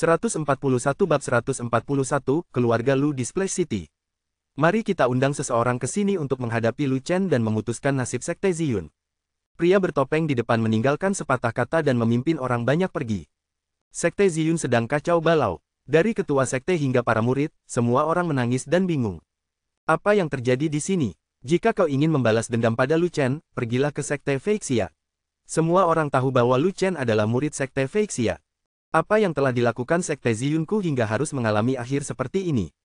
141 bab 141, Keluarga Lu di Splash City. Mari kita undang seseorang ke sini untuk menghadapi Lu Chen dan memutuskan nasib Sekte Ziyun. Pria bertopeng di depan meninggalkan sepatah kata dan memimpin orang banyak pergi. Sekte Ziyun sedang kacau balau. Dari ketua sekte hingga para murid, semua orang menangis dan bingung. Apa yang terjadi di sini? Jika kau ingin membalas dendam pada Lu Chen, pergilah ke Sekte Feixia. Semua orang tahu bahwa Lu Chen adalah murid Sekte Feixia. Apa yang telah dilakukan Sekte Ziyunku hingga harus mengalami akhir seperti ini?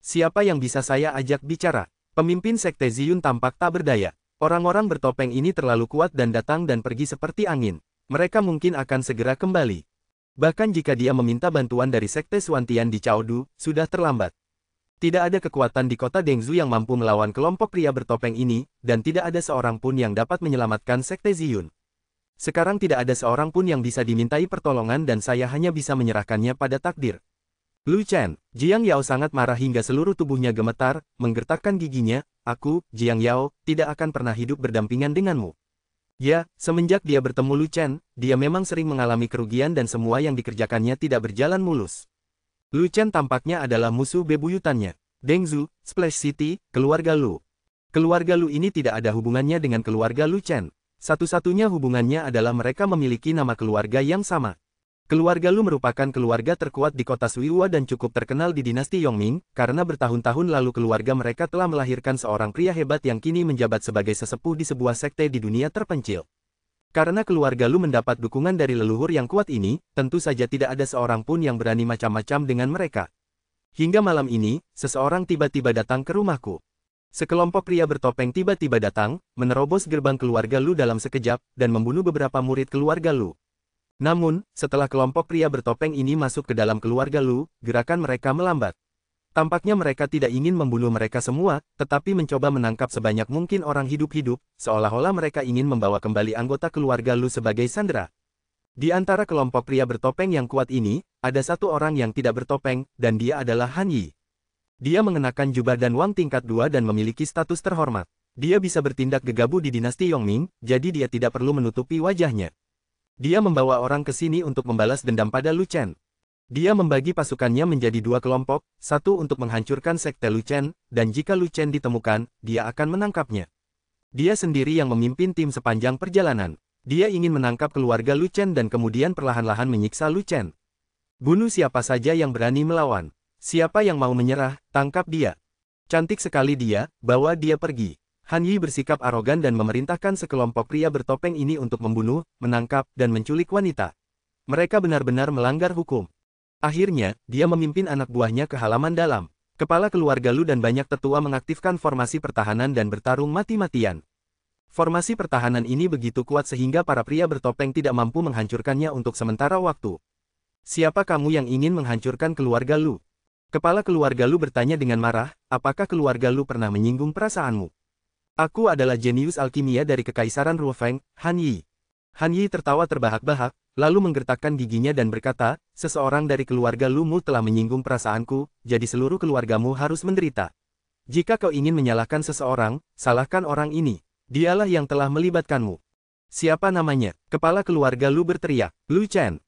Siapa yang bisa saya ajak bicara? Pemimpin Sekte Ziyun tampak tak berdaya. Orang-orang bertopeng ini terlalu kuat dan datang dan pergi seperti angin. Mereka mungkin akan segera kembali. Bahkan jika dia meminta bantuan dari Sekte Xuantian di Chaodu, sudah terlambat. Tidak ada kekuatan di kota Dengzu yang mampu melawan kelompok pria bertopeng ini, dan tidak ada seorang pun yang dapat menyelamatkan Sekte Ziyun. Sekarang tidak ada seorang pun yang bisa dimintai pertolongan dan saya hanya bisa menyerahkannya pada takdir. Lu Chen, Jiang Yao sangat marah hingga seluruh tubuhnya gemetar, menggertakkan giginya. Aku, Jiang Yao, tidak akan pernah hidup berdampingan denganmu. Ya, semenjak dia bertemu Lu Chen, dia memang sering mengalami kerugian dan semua yang dikerjakannya tidak berjalan mulus. Lu Chen tampaknya adalah musuh bebuyutannya. Dengzu, Splash City, keluarga Lu. Keluarga Lu ini tidak ada hubungannya dengan keluarga Lu Chen. Satu-satunya hubungannya adalah mereka memiliki nama keluarga yang sama. Keluarga Lu merupakan keluarga terkuat di kota Suiwa dan cukup terkenal di dinasti Yongming, karena bertahun-tahun lalu keluarga mereka telah melahirkan seorang pria hebat yang kini menjabat sebagai sesepuh di sebuah sekte di dunia terpencil. Karena keluarga Lu mendapat dukungan dari leluhur yang kuat ini, tentu saja tidak ada seorang pun yang berani macam-macam dengan mereka. Hingga malam ini, seseorang tiba-tiba datang ke rumahku. Sekelompok pria bertopeng tiba-tiba datang, menerobos gerbang keluarga Lu dalam sekejap, dan membunuh beberapa murid keluarga Lu. Namun, setelah kelompok pria bertopeng ini masuk ke dalam keluarga Lu, gerakan mereka melambat. Tampaknya mereka tidak ingin membunuh mereka semua, tetapi mencoba menangkap sebanyak mungkin orang hidup-hidup, seolah-olah mereka ingin membawa kembali anggota keluarga Lu sebagai sandera. Di antara kelompok pria bertopeng yang kuat ini, ada satu orang yang tidak bertopeng, dan dia adalah Han Yi. Dia mengenakan jubah dan wang tingkat 2 dan memiliki status terhormat. Dia bisa bertindak gegabah di dinasti Yongming, jadi dia tidak perlu menutupi wajahnya. Dia membawa orang ke sini untuk membalas dendam pada Lu Chen. Dia membagi pasukannya menjadi dua kelompok, satu untuk menghancurkan sekte Lu Chen, dan jika Lu Chen ditemukan, dia akan menangkapnya. Dia sendiri yang memimpin tim sepanjang perjalanan. Dia ingin menangkap keluarga Lu Chen dan kemudian perlahan-lahan menyiksa Lu Chen. Bunuh siapa saja yang berani melawan. Siapa yang mau menyerah, tangkap dia. Cantik sekali dia, bawa dia pergi. Han Yi bersikap arogan dan memerintahkan sekelompok pria bertopeng ini untuk membunuh, menangkap, dan menculik wanita. Mereka benar-benar melanggar hukum. Akhirnya, dia memimpin anak buahnya ke halaman dalam. Kepala keluarga Lu dan banyak tetua mengaktifkan formasi pertahanan dan bertarung mati-matian. Formasi pertahanan ini begitu kuat sehingga para pria bertopeng tidak mampu menghancurkannya untuk sementara waktu. Siapa kamu yang ingin menghancurkan keluarga Lu? Kepala keluarga Lu bertanya dengan marah, apakah keluarga Lu pernah menyinggung perasaanmu? Aku adalah jenius alkimia dari Kekaisaran Ruofeng, Han Yi. Han Yi tertawa terbahak-bahak, lalu menggertakkan giginya dan berkata, seseorang dari keluarga Lu telah menyinggung perasaanku, jadi seluruh keluargamu harus menderita. Jika kau ingin menyalahkan seseorang, salahkan orang ini. Dialah yang telah melibatkanmu. Siapa namanya? Kepala keluarga Lu berteriak, Lu Chen.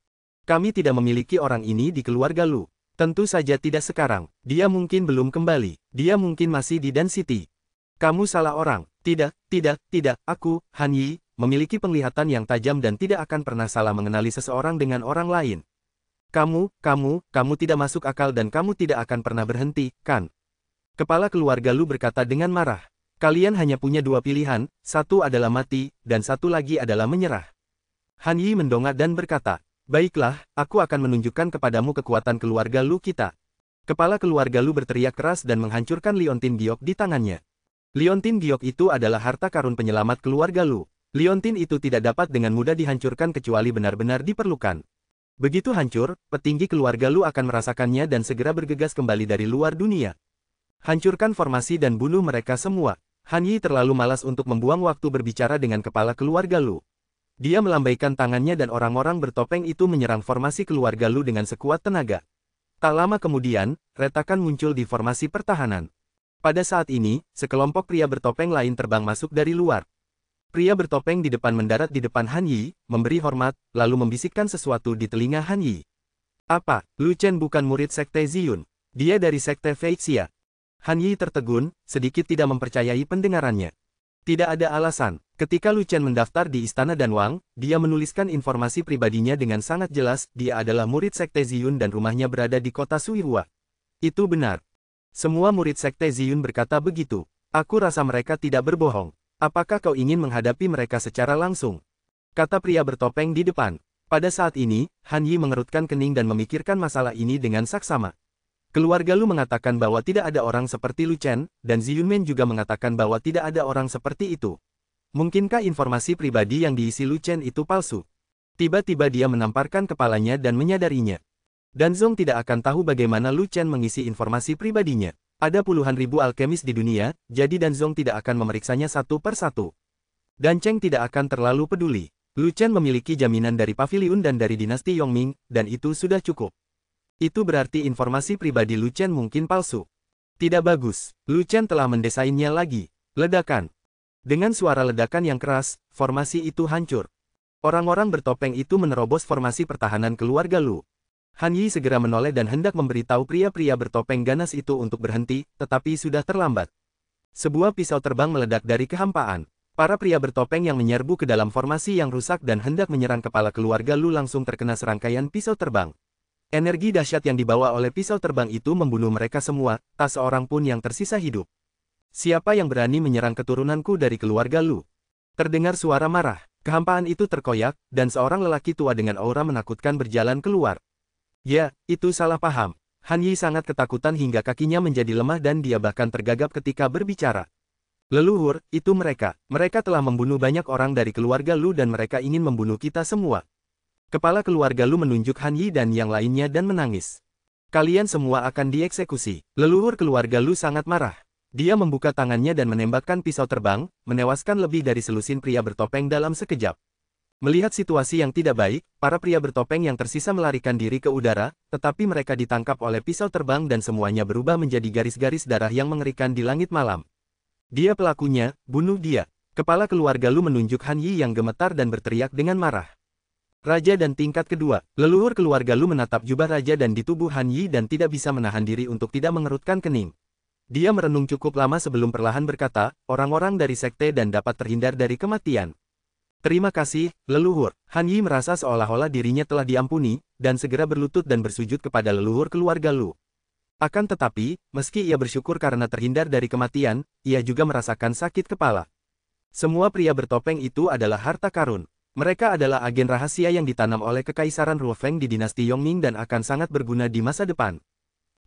Kami tidak memiliki orang ini di keluarga Lu. Tentu saja tidak sekarang. Dia mungkin belum kembali. Dia mungkin masih di Dan City. Kamu salah orang. Tidak. Aku, Han Yi, memiliki penglihatan yang tajam dan tidak akan pernah salah mengenali seseorang dengan orang lain. Kamu tidak masuk akal dan kamu tidak akan pernah berhenti, kan? Kepala keluarga Lu berkata dengan marah. Kalian hanya punya dua pilihan, satu adalah mati, dan satu lagi adalah menyerah. Han Yi mendongak dan berkata, baiklah, aku akan menunjukkan kepadamu kekuatan keluarga Lu kita. Kepala keluarga Lu berteriak keras dan menghancurkan liontin giok di tangannya. Liontin giok itu adalah harta karun penyelamat keluarga Lu. Liontin itu tidak dapat dengan mudah dihancurkan kecuali benar-benar diperlukan. Begitu hancur, petinggi keluarga Lu akan merasakannya dan segera bergegas kembali dari luar dunia. Hancurkan formasi dan bunuh mereka semua. Han Yi terlalu malas untuk membuang waktu berbicara dengan kepala keluarga Lu. Dia melambaikan tangannya dan orang-orang bertopeng itu menyerang formasi keluarga Lu dengan sekuat tenaga. Tak lama kemudian, retakan muncul di formasi pertahanan. Pada saat ini, sekelompok pria bertopeng lain terbang masuk dari luar. Pria bertopeng di depan mendarat di depan Han Yi, memberi hormat, lalu membisikkan sesuatu di telinga Han Yi. Apa, Lu Chen bukan murid Sekte Ziyun? Dia dari Sekte Feixia. Han Yi tertegun, sedikit tidak mempercayai pendengarannya. Tidak ada alasan. Ketika Lu Chen mendaftar di Istana Danwang, dia menuliskan informasi pribadinya dengan sangat jelas, dia adalah murid Sekte Ziyun dan rumahnya berada di kota Suihua. Itu benar. Semua murid Sekte Ziyun berkata begitu. Aku rasa mereka tidak berbohong. Apakah kau ingin menghadapi mereka secara langsung? Kata pria bertopeng di depan. Pada saat ini, Han Yi mengerutkan kening dan memikirkan masalah ini dengan saksama. Keluarga Lu mengatakan bahwa tidak ada orang seperti Lu Chen, dan Ziyunmen juga mengatakan bahwa tidak ada orang seperti itu. Mungkinkah informasi pribadi yang diisi Lu Chen itu palsu? Tiba-tiba dia menamparkan kepalanya dan menyadarinya. Dan Zong tidak akan tahu bagaimana Lu Chen mengisi informasi pribadinya. Ada puluhan ribu alkemis di dunia, jadi Dan Zong tidak akan memeriksanya satu per satu. Dan Cheng tidak akan terlalu peduli. Lu Chen memiliki jaminan dari Paviliun dan dari dinasti Yongming, dan itu sudah cukup. Itu berarti informasi pribadi Lu Chen mungkin palsu. Tidak bagus, Lu Chen telah mendesainnya lagi. Ledakan. Dengan suara ledakan yang keras, formasi itu hancur. Orang-orang bertopeng itu menerobos formasi pertahanan keluarga Lu. Han Yi segera menoleh dan hendak memberitahu pria-pria bertopeng ganas itu untuk berhenti, tetapi sudah terlambat. Sebuah pisau terbang meledak dari kehampaan. Para pria bertopeng yang menyerbu ke dalam formasi yang rusak dan hendak menyerang kepala keluarga Lu langsung terkena serangkaian pisau terbang. Energi dahsyat yang dibawa oleh pisau terbang itu membunuh mereka semua, tak seorang pun yang tersisa hidup. Siapa yang berani menyerang keturunanku dari keluarga Lu? Terdengar suara marah. Kehampaan itu terkoyak, dan seorang lelaki tua dengan aura menakutkan berjalan keluar. Ya, itu salah paham. Han Yi sangat ketakutan hingga kakinya menjadi lemah dan dia bahkan tergagap ketika berbicara. Leluhur, itu mereka. Mereka telah membunuh banyak orang dari keluarga Lu dan mereka ingin membunuh kita semua. Kepala keluarga Lu menunjuk Han Yi dan yang lainnya dan menangis. Kalian semua akan dieksekusi. Leluhur keluarga Lu sangat marah. Dia membuka tangannya dan menembakkan pisau terbang, menewaskan lebih dari selusin pria bertopeng dalam sekejap. Melihat situasi yang tidak baik, para pria bertopeng yang tersisa melarikan diri ke udara, tetapi mereka ditangkap oleh pisau terbang dan semuanya berubah menjadi garis-garis darah yang mengerikan di langit malam. Dia pelakunya, bunuh dia. Kepala keluarga Lu menunjuk Han Yi yang gemetar dan berteriak dengan marah. Raja dan tingkat kedua, leluhur keluarga Lu menatap jubah raja dan di tubuh Han Yi dan tidak bisa menahan diri untuk tidak mengerutkan kening. Dia merenung cukup lama sebelum perlahan berkata, orang-orang dari sekte dan dapat terhindar dari kematian. Terima kasih, leluhur. Han Yi merasa seolah-olah dirinya telah diampuni, dan segera berlutut dan bersujud kepada leluhur keluarga Lu. Akan tetapi, meski ia bersyukur karena terhindar dari kematian, ia juga merasakan sakit kepala. Semua pria bertopeng itu adalah harta karun. Mereka adalah agen rahasia yang ditanam oleh Kekaisaran Ruofeng di dinasti Yongming dan akan sangat berguna di masa depan.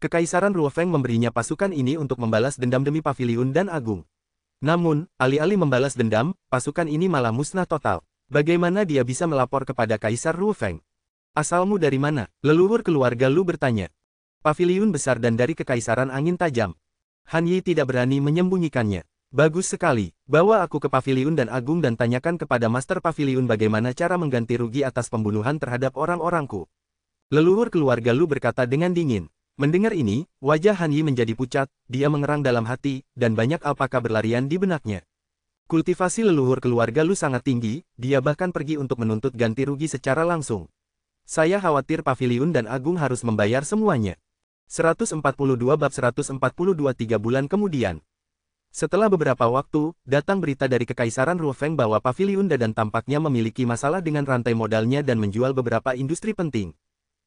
Kekaisaran Ruofeng memberinya pasukan ini untuk membalas dendam demi Paviliun dan Agung. Namun, alih-alih membalas dendam, pasukan ini malah musnah total. Bagaimana dia bisa melapor kepada Kaisar Ruofeng? Asalmu dari mana? Leluhur keluarga Lu bertanya. Paviliun besar dan dari Kekaisaran Angin Tajam. Han Yi tidak berani menyembunyikannya. Bagus sekali, bawa aku ke Paviliun dan Agung dan tanyakan kepada Master Paviliun bagaimana cara mengganti rugi atas pembunuhan terhadap orang-orangku. Leluhur keluarga Lu berkata dengan dingin. Mendengar ini, wajah Han Yi menjadi pucat, dia mengerang dalam hati, dan banyak alpaka berlarian di benaknya. Kultivasi leluhur keluarga Lu sangat tinggi, dia bahkan pergi untuk menuntut ganti rugi secara langsung. Saya khawatir Paviliun dan Agung harus membayar semuanya. 142 bab 142 3 bulan kemudian. Setelah beberapa waktu, datang berita dari Kekaisaran Ruofeng bahwa Paviliun dan tampaknya memiliki masalah dengan rantai modalnya dan menjual beberapa industri penting.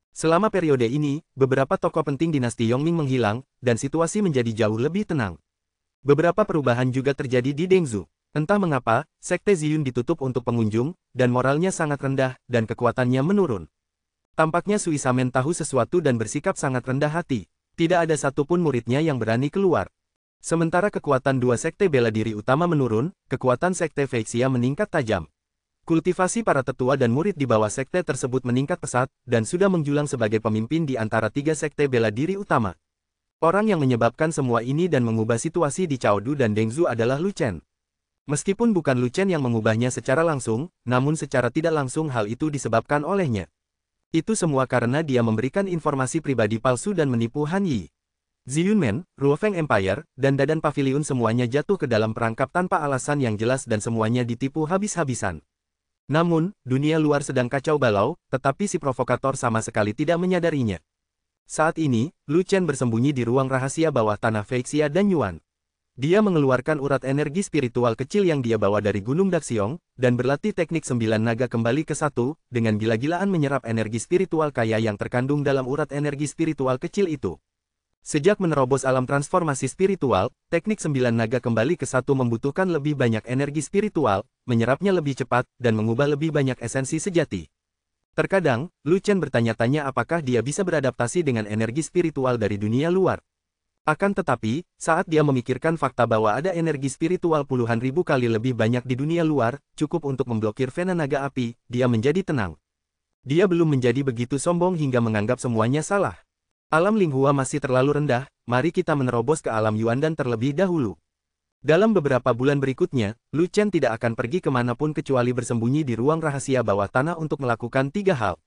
Selama periode ini, beberapa tokoh penting dinasti Yongming menghilang, dan situasi menjadi jauh lebih tenang. Beberapa perubahan juga terjadi di Dengzhou. Entah mengapa, Sekte Ziyun ditutup untuk pengunjung, dan moralnya sangat rendah, dan kekuatannya menurun. Tampaknya Sui Samen tahu sesuatu dan bersikap sangat rendah hati. Tidak ada satupun muridnya yang berani keluar. Sementara kekuatan dua sekte bela diri utama menurun, kekuatan sekte Feixia meningkat tajam. Kultivasi para tetua dan murid di bawah sekte tersebut meningkat pesat, dan sudah menjulang sebagai pemimpin di antara tiga sekte bela diri utama. Orang yang menyebabkan semua ini dan mengubah situasi di Chaodu dan Dengzhou adalah Lu Chen. Meskipun bukan Lu Chen yang mengubahnya secara langsung, namun secara tidak langsung hal itu disebabkan olehnya. Itu semua karena dia memberikan informasi pribadi palsu dan menipu Han Yi. Ziyunmen, Ruofeng Empire, dan Dadan Paviliun semuanya jatuh ke dalam perangkap tanpa alasan yang jelas dan semuanya ditipu habis-habisan. Namun, dunia luar sedang kacau balau, tetapi si provokator sama sekali tidak menyadarinya. Saat ini, Lu Chen bersembunyi di ruang rahasia bawah tanah Feixia dan Yuan. Dia mengeluarkan urat energi spiritual kecil yang dia bawa dari Gunung Daxiong, dan berlatih teknik 9 naga kembali ke satu, dengan gila-gilaan menyerap energi spiritual kaya yang terkandung dalam urat energi spiritual kecil itu. Sejak menerobos alam transformasi spiritual, teknik 9 naga kembali ke satu membutuhkan lebih banyak energi spiritual, menyerapnya lebih cepat, dan mengubah lebih banyak esensi sejati. Terkadang, Lu Chen bertanya-tanya apakah dia bisa beradaptasi dengan energi spiritual dari dunia luar. Akan tetapi, saat dia memikirkan fakta bahwa ada energi spiritual puluhan ribu kali lebih banyak di dunia luar, cukup untuk memblokir vena naga api, dia menjadi tenang. Dia belum menjadi begitu sombong hingga menganggap semuanya salah. Alam Linghua masih terlalu rendah, mari kita menerobos ke alam Yuandan terlebih dahulu. Dalam beberapa bulan berikutnya, Lu Chen tidak akan pergi kemanapun kecuali bersembunyi di ruang rahasia bawah tanah untuk melakukan 3 hal.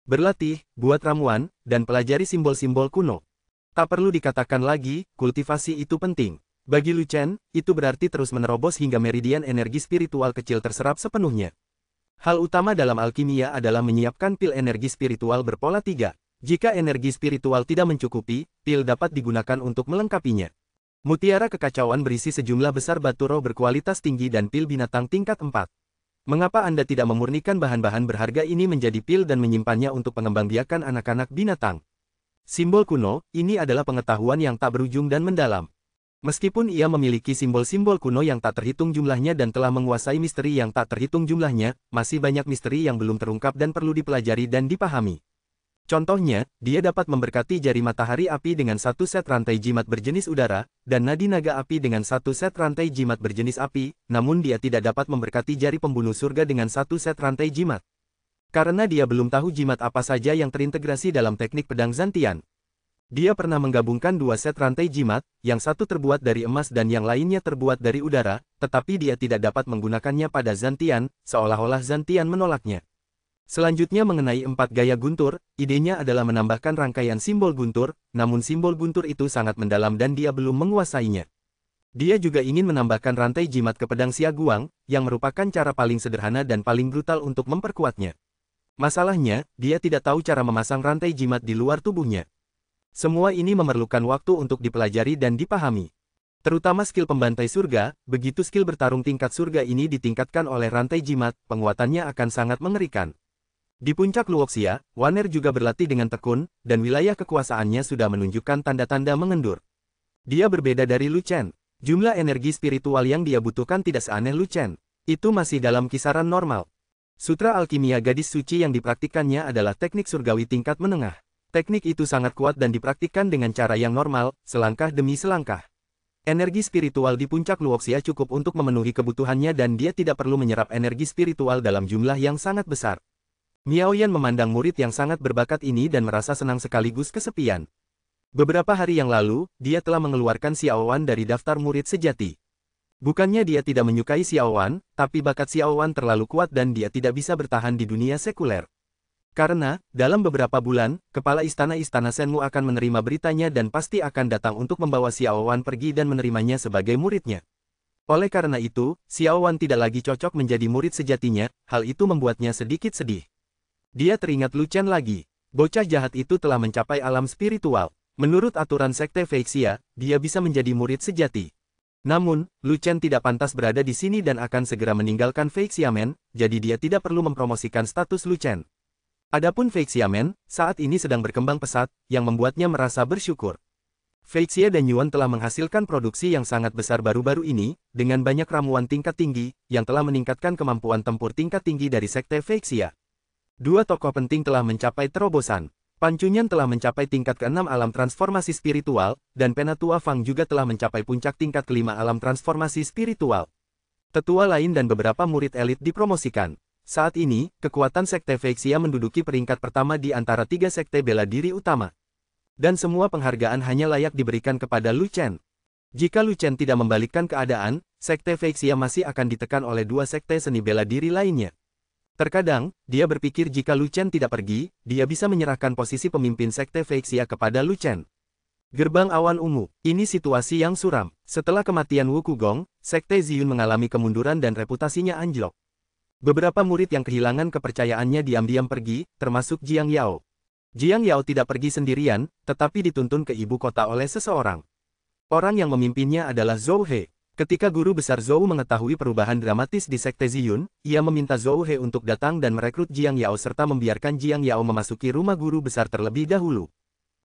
Berlatih, buat ramuan, dan pelajari simbol-simbol kuno. Tak perlu dikatakan lagi, kultivasi itu penting. Bagi Lu Chen, itu berarti terus menerobos hingga meridian energi spiritual kecil terserap sepenuhnya. Hal utama dalam alkimia adalah menyiapkan pil energi spiritual berpola 3. Jika energi spiritual tidak mencukupi, pil dapat digunakan untuk melengkapinya. Mutiara kekacauan berisi sejumlah besar batu roh berkualitas tinggi dan pil binatang tingkat 4. Mengapa Anda tidak memurnikan bahan-bahan berharga ini menjadi pil dan menyimpannya untuk pengembangbiakan anak-anak binatang? Simbol kuno, ini adalah pengetahuan yang tak berujung dan mendalam. Meskipun ia memiliki simbol-simbol kuno yang tak terhitung jumlahnya dan telah menguasai misteri yang tak terhitung jumlahnya, masih banyak misteri yang belum terungkap dan perlu dipelajari dan dipahami. Contohnya, dia dapat memberkati jari matahari api dengan 1 set rantai jimat berjenis udara, dan nadi naga api dengan 1 set rantai jimat berjenis api, namun dia tidak dapat memberkati jari pembunuh surga dengan 1 set rantai jimat. Karena dia belum tahu jimat apa saja yang terintegrasi dalam teknik pedang Zantian. Dia pernah menggabungkan 2 set rantai jimat, yang satu terbuat dari emas dan yang lainnya terbuat dari udara, tetapi dia tidak dapat menggunakannya pada Zantian, seolah-olah Zantian menolaknya. Selanjutnya mengenai 4 gaya guntur, idenya adalah menambahkan rangkaian simbol guntur, namun simbol guntur itu sangat mendalam dan dia belum menguasainya. Dia juga ingin menambahkan rantai jimat ke pedang Xiaguang, yang merupakan cara paling sederhana dan paling brutal untuk memperkuatnya. Masalahnya, dia tidak tahu cara memasang rantai jimat di luar tubuhnya. Semua ini memerlukan waktu untuk dipelajari dan dipahami. Terutama skill pembantai surga, begitu skill bertarung tingkat surga ini ditingkatkan oleh rantai jimat, penguatannya akan sangat mengerikan. Di puncak Luoxia, Waner juga berlatih dengan tekun, dan wilayah kekuasaannya sudah menunjukkan tanda-tanda mengendur. Dia berbeda dari Lu Chen. Jumlah energi spiritual yang dia butuhkan tidak seaneh Lu Chen. Itu masih dalam kisaran normal. Sutra alkimia gadis suci yang dipraktikkannya adalah teknik surgawi tingkat menengah. Teknik itu sangat kuat dan dipraktikkan dengan cara yang normal, selangkah demi selangkah. Energi spiritual di puncak Luoxia cukup untuk memenuhi kebutuhannya dan dia tidak perlu menyerap energi spiritual dalam jumlah yang sangat besar. Miao Yan memandang murid yang sangat berbakat ini dan merasa senang sekaligus kesepian. Beberapa hari yang lalu, dia telah mengeluarkan Xiao Wan dari daftar murid sejati. Bukannya dia tidak menyukai Xiao Wan, tapi bakat Xiao Wan terlalu kuat dan dia tidak bisa bertahan di dunia sekuler. Karena, dalam beberapa bulan, kepala istana-istana Shenmu akan menerima beritanya dan pasti akan datang untuk membawa Xiao Wan pergi dan menerimanya sebagai muridnya. Oleh karena itu, Xiao Wan tidak lagi cocok menjadi murid sejatinya, hal itu membuatnya sedikit sedih. Dia teringat Lu Chen lagi. Bocah jahat itu telah mencapai alam spiritual. Menurut aturan sekte Feixia, dia bisa menjadi murid sejati. Namun, Lu Chen tidak pantas berada di sini dan akan segera meninggalkan Feixiamen, jadi dia tidak perlu mempromosikan status Lu Chen. Adapun Feixiamen, saat ini sedang berkembang pesat, yang membuatnya merasa bersyukur. Feixia dan Yuan telah menghasilkan produksi yang sangat besar baru-baru ini, dengan banyak ramuan tingkat tinggi, yang telah meningkatkan kemampuan tempur tingkat tinggi dari sekte Feixia. 2 tokoh penting telah mencapai terobosan. Pan Chunyan telah mencapai tingkat ke-6 alam transformasi spiritual, dan Penatua Fang juga telah mencapai puncak tingkat ke-5 alam transformasi spiritual. Tetua lain dan beberapa murid elit dipromosikan. Saat ini, kekuatan sekte Feixia menduduki peringkat pertama di antara 3 sekte bela diri utama. Dan semua penghargaan hanya layak diberikan kepada Lu Chen. Jika Lu Chen tidak membalikkan keadaan, sekte Feixia masih akan ditekan oleh 2 sekte seni bela diri lainnya. Terkadang, dia berpikir jika Lu Chen tidak pergi, dia bisa menyerahkan posisi pemimpin sekte Feixia kepada Lu Chen. Gerbang awan ungu. Ini situasi yang suram. Setelah kematian Wu Kugong, sekte Ziyun mengalami kemunduran dan reputasinya anjlok. Beberapa murid yang kehilangan kepercayaannya diam-diam pergi, termasuk Jiang Yao. Jiang Yao tidak pergi sendirian, tetapi dituntun ke ibu kota oleh seseorang. Orang yang memimpinnya adalah Zhou He. Ketika guru besar Zhou mengetahui perubahan dramatis di Sekte Ziyun, ia meminta Zhou He untuk datang dan merekrut Jiang Yao serta membiarkan Jiang Yao memasuki rumah guru besar terlebih dahulu.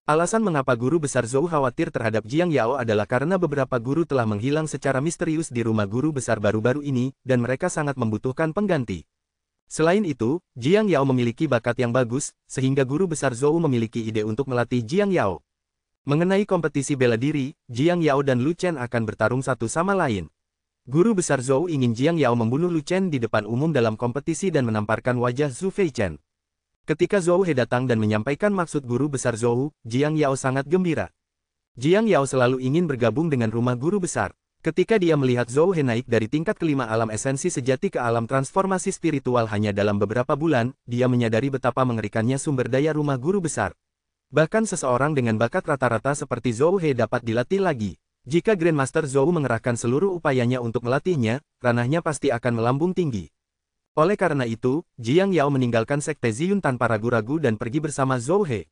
Alasan mengapa guru besar Zhou khawatir terhadap Jiang Yao adalah karena beberapa guru telah menghilang secara misterius di rumah guru besar baru-baru ini, dan mereka sangat membutuhkan pengganti. Selain itu, Jiang Yao memiliki bakat yang bagus, sehingga guru besar Zhou memiliki ide untuk melatih Jiang Yao. Mengenai kompetisi bela diri, Jiang Yao dan Lu Chen akan bertarung satu sama lain. Guru besar Zhou ingin Jiang Yao membunuh Lu Chen di depan umum dalam kompetisi dan menamparkan wajah Zhu Feichen. Ketika Zhou He datang dan menyampaikan maksud guru besar Zhou, Jiang Yao sangat gembira. Jiang Yao selalu ingin bergabung dengan rumah guru besar. Ketika dia melihat Zhou He naik dari tingkat kelima alam esensi sejati ke alam transformasi spiritual hanya dalam beberapa bulan, dia menyadari betapa mengerikannya sumber daya rumah guru besar. Bahkan seseorang dengan bakat rata-rata seperti Zhou He dapat dilatih lagi. Jika Grandmaster Zhou mengerahkan seluruh upayanya untuk melatihnya, ranahnya pasti akan melambung tinggi. Oleh karena itu, Jiang Yao meninggalkan Sekte Ziyun tanpa ragu-ragu dan pergi bersama Zhou He.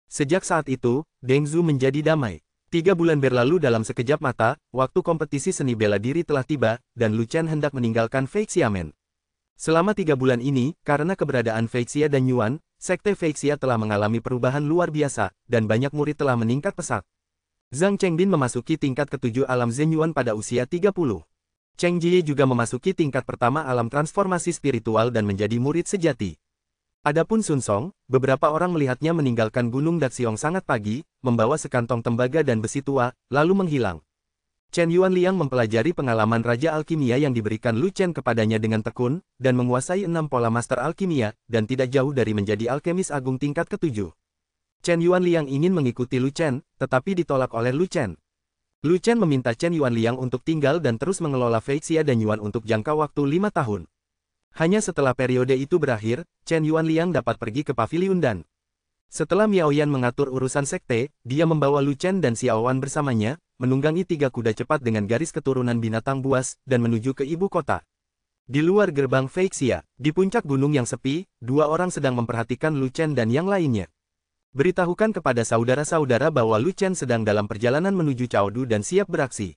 Sejak saat itu, Deng Zhu menjadi damai. 3 bulan berlalu dalam sekejap mata, waktu kompetisi seni bela diri telah tiba, dan Lu Chen hendak meninggalkan Fei Xiamen. Selama 3 bulan ini, karena keberadaan Fei Xia dan Yuan, Sekte Fei Xia telah mengalami perubahan luar biasa, dan banyak murid telah meningkat pesat. Zhang Chengbin memasuki tingkat ke-7 alam Zhen Yuan pada usia 30. Cheng Jie juga memasuki tingkat pertama alam transformasi spiritual dan menjadi murid sejati. Adapun Sun Song, beberapa orang melihatnya meninggalkan Gunung Daxiong sangat pagi, membawa sekantong tembaga dan besi tua, lalu menghilang. Chen Yuanliang mempelajari pengalaman Raja Alkimia yang diberikan Lu Chen kepadanya dengan tekun, dan menguasai 6 pola Master Alkimia, dan tidak jauh dari menjadi alkemis agung tingkat ke-7. Chen Yuanliang ingin mengikuti Lu Chen, tetapi ditolak oleh Lu Chen. Lu Chen meminta Chen Yuanliang untuk tinggal dan terus mengelola Fei Xia dan Yuan untuk jangka waktu 5 tahun. Hanya setelah periode itu berakhir, Chen Yuanliang dapat pergi ke Paviliun Dan. Setelah Miao Yan mengatur urusan sekte, dia membawa Lu Chen dan Xiao Wan bersamanya, menunggangi 3 kuda cepat dengan garis keturunan binatang buas, dan menuju ke ibu kota. Di luar gerbang Fei Xia, di puncak gunung yang sepi, 2 orang sedang memperhatikan Lu Chen dan yang lainnya. Beritahukan kepada saudara-saudara bahwa Lu Chen sedang dalam perjalanan menuju Chaodu dan siap beraksi.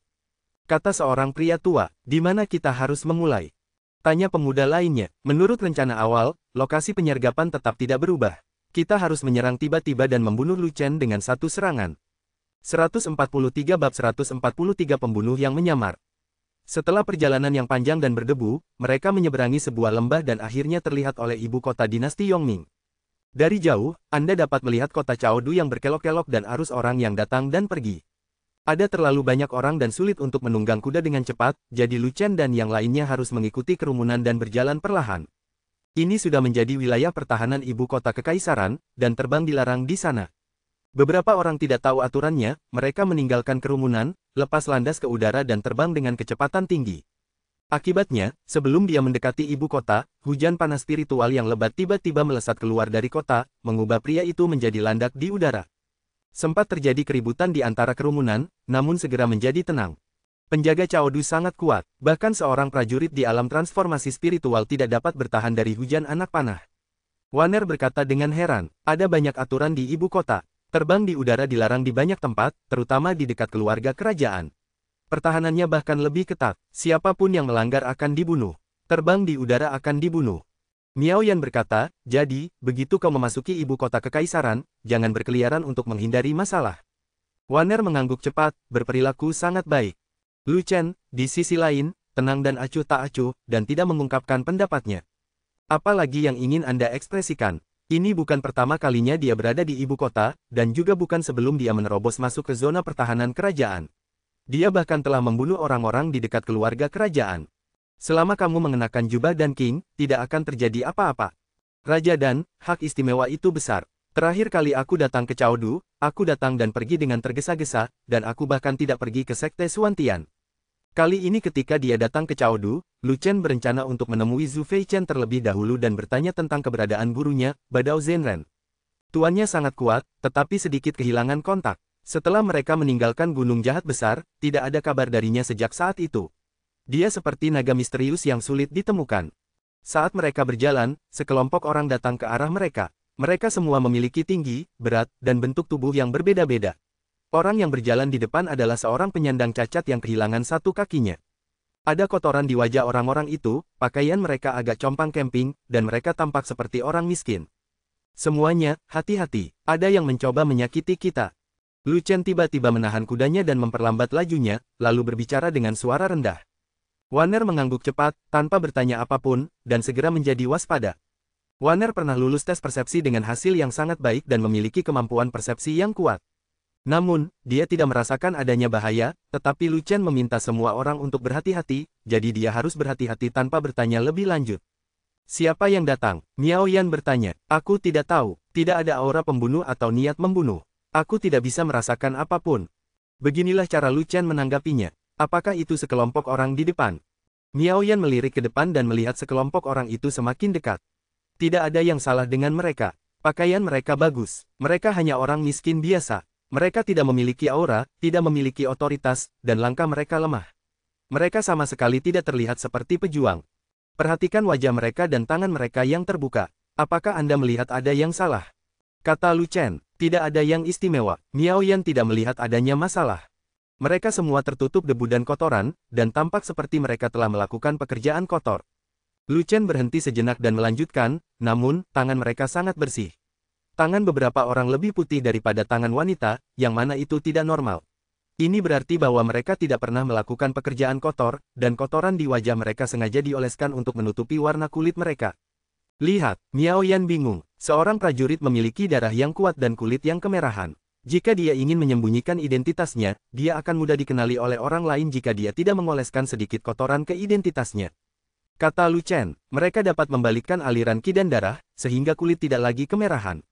Kata seorang pria tua, di mana kita harus memulai? Tanya pemuda lainnya. Menurut rencana awal, lokasi penyergapan tetap tidak berubah. Kita harus menyerang tiba-tiba dan membunuh Lu Chen dengan satu serangan. 143 bab 143 pembunuh yang menyamar. Setelah perjalanan yang panjang dan berdebu, mereka menyeberangi sebuah lembah dan akhirnya terlihat oleh ibu kota dinasti Yongming. Dari jauh, Anda dapat melihat kota Chaodu yang berkelok-kelok dan arus orang yang datang dan pergi. Ada terlalu banyak orang dan sulit untuk menunggang kuda dengan cepat, jadi Lu Chen dan yang lainnya harus mengikuti kerumunan dan berjalan perlahan. Ini sudah menjadi wilayah pertahanan ibu kota kekaisaran, dan terbang dilarang di sana. Beberapa orang tidak tahu aturannya, mereka meninggalkan kerumunan, lepas landas ke udara dan terbang dengan kecepatan tinggi. Akibatnya, sebelum dia mendekati ibu kota, hujan panas spiritual yang lebat tiba-tiba melesat keluar dari kota, mengubah pria itu menjadi landak di udara. Sempat terjadi keributan di antara kerumunan, namun segera menjadi tenang. Penjaga Chaodu sangat kuat, bahkan seorang prajurit di alam transformasi spiritual tidak dapat bertahan dari hujan anak panah. Wanner berkata dengan heran, ada banyak aturan di ibu kota. Terbang di udara dilarang di banyak tempat, terutama di dekat keluarga kerajaan. Pertahanannya bahkan lebih ketat, siapapun yang melanggar akan dibunuh. Terbang di udara akan dibunuh. Miao Yan berkata, jadi, begitu kau memasuki ibu kota kekaisaran, jangan berkeliaran untuk menghindari masalah. Wanner mengangguk cepat, berperilaku sangat baik. Lu Chen, di sisi lain, tenang dan acuh tak acuh, dan tidak mengungkapkan pendapatnya. Apalagi yang ingin Anda ekspresikan? Ini bukan pertama kalinya dia berada di ibu kota, dan juga bukan sebelum dia menerobos masuk ke zona pertahanan kerajaan. Dia bahkan telah membunuh orang-orang di dekat keluarga kerajaan. Selama kamu mengenakan jubah dan king, tidak akan terjadi apa-apa. Raja Dan, hak istimewa itu besar. Terakhir kali aku datang ke Chaodu, aku datang dan pergi dengan tergesa-gesa, dan aku bahkan tidak pergi ke Sekte Suantian. Kali ini ketika dia datang ke Chaodu, Lu Chen berencana untuk menemui Zhu Feichen terlebih dahulu dan bertanya tentang keberadaan gurunya, Badao Zhenren. Tuannya sangat kuat, tetapi sedikit kehilangan kontak. Setelah mereka meninggalkan gunung jahat besar, tidak ada kabar darinya sejak saat itu. Dia seperti naga misterius yang sulit ditemukan. Saat mereka berjalan, sekelompok orang datang ke arah mereka. Mereka semua memiliki tinggi, berat, dan bentuk tubuh yang berbeda-beda. Orang yang berjalan di depan adalah seorang penyandang cacat yang kehilangan satu kakinya. Ada kotoran di wajah orang-orang itu, pakaian mereka agak compang camping, dan mereka tampak seperti orang miskin. Semuanya, hati-hati, ada yang mencoba menyakiti kita. Lu Chen tiba-tiba menahan kudanya dan memperlambat lajunya, lalu berbicara dengan suara rendah. Wanner mengangguk cepat, tanpa bertanya apapun, dan segera menjadi waspada. Wanner pernah lulus tes persepsi dengan hasil yang sangat baik dan memiliki kemampuan persepsi yang kuat. Namun, dia tidak merasakan adanya bahaya, tetapi Lu Chen meminta semua orang untuk berhati-hati, jadi dia harus berhati-hati tanpa bertanya lebih lanjut. Siapa yang datang? Miao Yan bertanya. Aku tidak tahu, tidak ada aura pembunuh atau niat membunuh. Aku tidak bisa merasakan apapun. Beginilah cara Lu Chen menanggapinya. Apakah itu sekelompok orang di depan? Miao Yan melirik ke depan dan melihat sekelompok orang itu semakin dekat. Tidak ada yang salah dengan mereka. Pakaian mereka bagus. Mereka hanya orang miskin biasa. Mereka tidak memiliki aura, tidak memiliki otoritas, dan langkah mereka lemah. Mereka sama sekali tidak terlihat seperti pejuang. Perhatikan wajah mereka dan tangan mereka yang terbuka. Apakah Anda melihat ada yang salah? Kata Lu Chen, tidak ada yang istimewa. Miao Yan tidak melihat adanya masalah. Mereka semua tertutup debu dan kotoran, dan tampak seperti mereka telah melakukan pekerjaan kotor. Lu Chen berhenti sejenak dan melanjutkan, namun, tangan mereka sangat bersih. Tangan beberapa orang lebih putih daripada tangan wanita, yang mana itu tidak normal. Ini berarti bahwa mereka tidak pernah melakukan pekerjaan kotor, dan kotoran di wajah mereka sengaja dioleskan untuk menutupi warna kulit mereka. Lihat, Miao Yan bingung. Seorang prajurit memiliki darah yang kuat dan kulit yang kemerahan. Jika dia ingin menyembunyikan identitasnya, dia akan mudah dikenali oleh orang lain jika dia tidak mengoleskan sedikit kotoran ke identitasnya. Kata Lu Chen, mereka dapat membalikkan aliran qi dan darah, sehingga kulit tidak lagi kemerahan.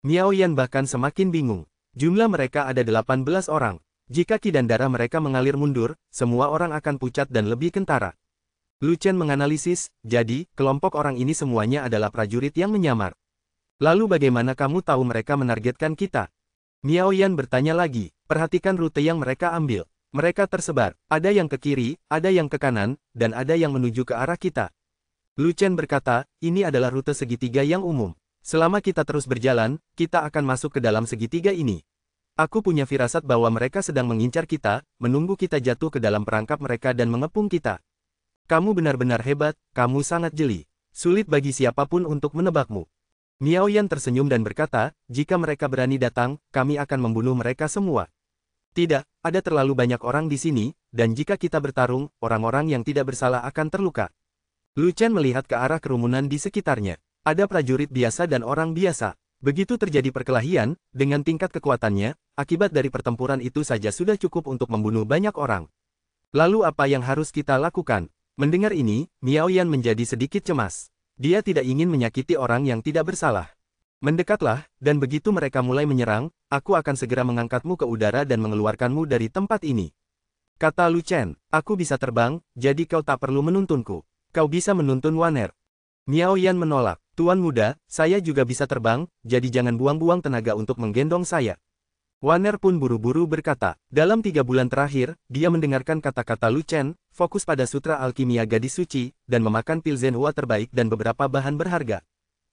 Miao Yan bahkan semakin bingung. Jumlah mereka ada 18 orang. Jika qi dan darah mereka mengalir mundur, semua orang akan pucat dan lebih kentara. Lu Chen menganalisis, jadi, kelompok orang ini semuanya adalah prajurit yang menyamar. Lalu bagaimana kamu tahu mereka menargetkan kita? Miao Yan bertanya lagi, perhatikan rute yang mereka ambil. Mereka tersebar, ada yang ke kiri, ada yang ke kanan, dan ada yang menuju ke arah kita. Lu Chen berkata, ini adalah rute segitiga yang umum. Selama kita terus berjalan, kita akan masuk ke dalam segitiga ini. Aku punya firasat bahwa mereka sedang mengincar kita, menunggu kita jatuh ke dalam perangkap mereka dan mengepung kita. Kamu benar-benar hebat, kamu sangat jeli. Sulit bagi siapapun untuk menebakmu. Miao Yan tersenyum dan berkata, jika mereka berani datang, kami akan membunuh mereka semua. Tidak, ada terlalu banyak orang di sini, dan jika kita bertarung, orang-orang yang tidak bersalah akan terluka. Lu Chen melihat ke arah kerumunan di sekitarnya. Ada prajurit biasa dan orang biasa. Begitu terjadi perkelahian, dengan tingkat kekuatannya, akibat dari pertempuran itu saja sudah cukup untuk membunuh banyak orang. Lalu apa yang harus kita lakukan? Mendengar ini, Miao Yan menjadi sedikit cemas. Dia tidak ingin menyakiti orang yang tidak bersalah. Mendekatlah, dan begitu mereka mulai menyerang, aku akan segera mengangkatmu ke udara dan mengeluarkanmu dari tempat ini. Kata Lu Chen, aku bisa terbang, jadi kau tak perlu menuntunku. Kau bisa menuntun Wanner. Miao Yan menolak, Tuan muda, saya juga bisa terbang, jadi jangan buang-buang tenaga untuk menggendong saya. Wanner pun buru-buru berkata, dalam 3 bulan terakhir, dia mendengarkan kata-kata Lu Chen, fokus pada sutra alkimia gadis suci, dan memakan pil Zhenhua terbaik dan beberapa bahan berharga.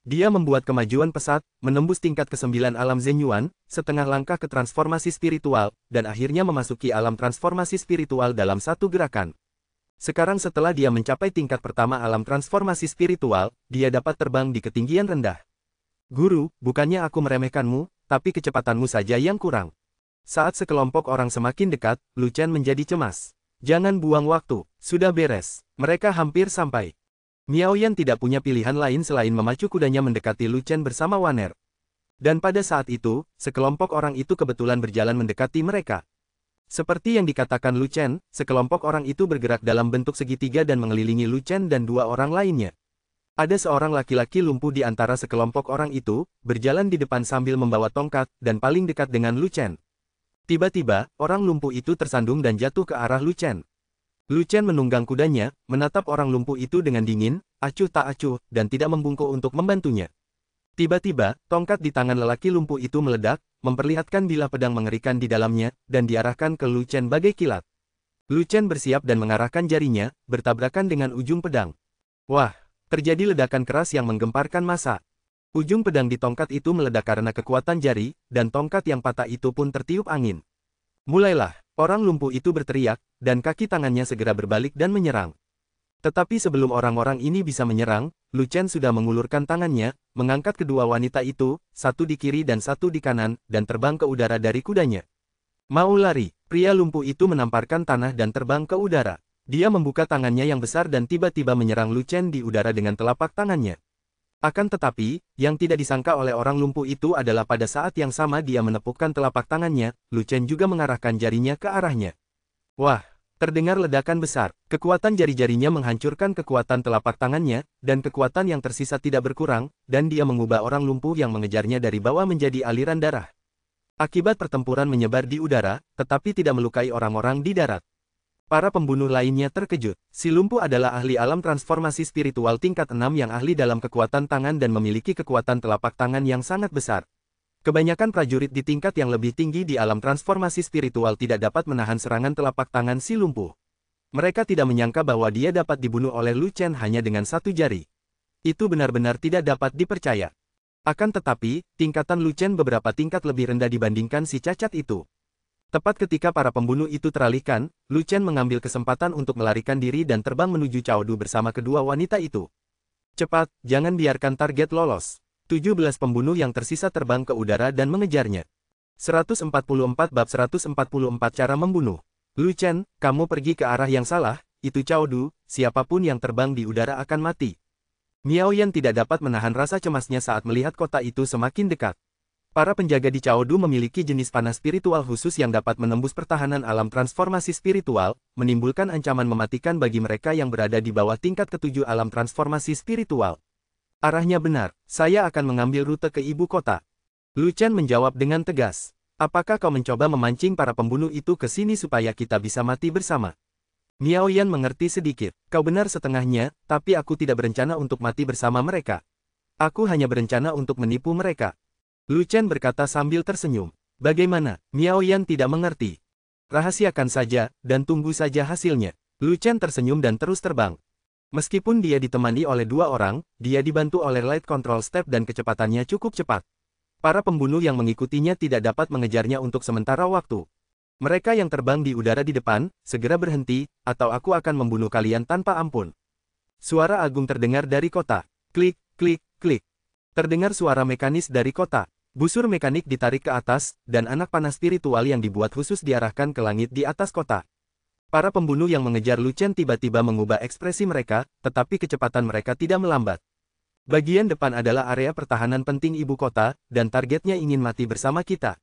Dia membuat kemajuan pesat, menembus tingkat ke-9 alam Zhenyuan, setengah langkah ke transformasi spiritual, dan akhirnya memasuki alam transformasi spiritual dalam satu gerakan. Sekarang setelah dia mencapai tingkat pertama alam transformasi spiritual, dia dapat terbang di ketinggian rendah. Guru, bukannya aku meremehkanmu, tapi kecepatanmu saja yang kurang. Saat sekelompok orang semakin dekat, Lu Chen menjadi cemas. Jangan buang waktu, sudah beres, mereka hampir sampai. Miao Yan tidak punya pilihan lain selain memacu kudanya mendekati Lu Chen bersama Wanner. Dan pada saat itu, sekelompok orang itu kebetulan berjalan mendekati mereka. Seperti yang dikatakan Lu Chen, sekelompok orang itu bergerak dalam bentuk segitiga dan mengelilingi Lu Chen dan 2 orang lainnya. Ada seorang laki-laki lumpuh di antara sekelompok orang itu, berjalan di depan sambil membawa tongkat, dan paling dekat dengan Lu Chen. Tiba-tiba, orang lumpuh itu tersandung dan jatuh ke arah Lu Chen. Lu Chen menunggang kudanya, menatap orang lumpuh itu dengan dingin, acuh tak acuh, dan tidak membungkuk untuk membantunya. Tiba-tiba, tongkat di tangan lelaki lumpuh itu meledak, memperlihatkan bilah pedang mengerikan di dalamnya, dan diarahkan ke Lu Chen bagai kilat. Lu Chen bersiap dan mengarahkan jarinya, bertabrakan dengan ujung pedang. Wah! Terjadi ledakan keras yang menggemparkan massa. Ujung pedang di tongkat itu meledak karena kekuatan jari, dan tongkat yang patah itu pun tertiup angin. Mulailah, orang lumpuh itu berteriak, dan kaki tangannya segera berbalik dan menyerang. Tetapi sebelum orang-orang ini bisa menyerang, Lu Chen sudah mengulurkan tangannya, mengangkat kedua wanita itu, satu di kiri dan satu di kanan, dan terbang ke udara dari kudanya. Mau lari, pria lumpuh itu menamparkan tanah dan terbang ke udara. Dia membuka tangannya yang besar dan tiba-tiba menyerang Lu Chen di udara dengan telapak tangannya. Akan tetapi, yang tidak disangka oleh orang lumpuh itu adalah pada saat yang sama dia menepukkan telapak tangannya, Lu Chen juga mengarahkan jarinya ke arahnya. Wah! Terdengar ledakan besar, kekuatan jari-jarinya menghancurkan kekuatan telapak tangannya, dan kekuatan yang tersisa tidak berkurang, dan dia mengubah orang lumpuh yang mengejarnya dari bawah menjadi aliran darah. Akibat pertempuran menyebar di udara, tetapi tidak melukai orang-orang di darat. Para pembunuh lainnya terkejut. Si lumpuh adalah ahli alam transformasi spiritual tingkat 6 yang ahli dalam kekuatan tangan dan memiliki kekuatan telapak tangan yang sangat besar. Kebanyakan prajurit di tingkat yang lebih tinggi di alam transformasi spiritual tidak dapat menahan serangan telapak tangan si lumpuh. Mereka tidak menyangka bahwa dia dapat dibunuh oleh Lu Chen hanya dengan satu jari. Itu benar-benar tidak dapat dipercaya. Akan tetapi, tingkatan Lu Chen beberapa tingkat lebih rendah dibandingkan si cacat itu. Tepat ketika para pembunuh itu teralihkan, Lu Chen mengambil kesempatan untuk melarikan diri dan terbang menuju Chaodu bersama kedua wanita itu. Cepat, jangan biarkan target lolos. 17 pembunuh yang tersisa terbang ke udara dan mengejarnya. 144 bab 144 cara membunuh. Lu Chen, kamu pergi ke arah yang salah, itu Chaodu, siapapun yang terbang di udara akan mati. Miao Yan tidak dapat menahan rasa cemasnya saat melihat kota itu semakin dekat. Para penjaga di Chaodu memiliki jenis panah spiritual khusus yang dapat menembus pertahanan alam transformasi spiritual, menimbulkan ancaman mematikan bagi mereka yang berada di bawah tingkat ketujuh alam transformasi spiritual. Arahnya benar, saya akan mengambil rute ke ibu kota. Lu Chen menjawab dengan tegas. Apakah kau mencoba memancing para pembunuh itu ke sini supaya kita bisa mati bersama? Miao Yan mengerti sedikit. Kau benar setengahnya, tapi aku tidak berencana untuk mati bersama mereka. Aku hanya berencana untuk menipu mereka. Lu Chen berkata sambil tersenyum. Bagaimana? Miao Yan tidak mengerti. Rahasiakan saja, dan tunggu saja hasilnya. Lu Chen tersenyum dan terus terbang. Meskipun dia ditemani oleh dua orang, dia dibantu oleh light control step dan kecepatannya cukup cepat. Para pembunuh yang mengikutinya tidak dapat mengejarnya untuk sementara waktu. Mereka yang terbang di udara di depan, segera berhenti, atau aku akan membunuh kalian tanpa ampun. Suara agung terdengar dari kota. Klik, klik, klik. Terdengar suara mekanis dari kota. Busur mekanik ditarik ke atas, dan anak panah spiritual yang dibuat khusus diarahkan ke langit di atas kota. Para pembunuh yang mengejar Lu Chen tiba-tiba mengubah ekspresi mereka, tetapi kecepatan mereka tidak melambat. Bagian depan adalah area pertahanan penting ibu kota, dan targetnya ingin mati bersama kita.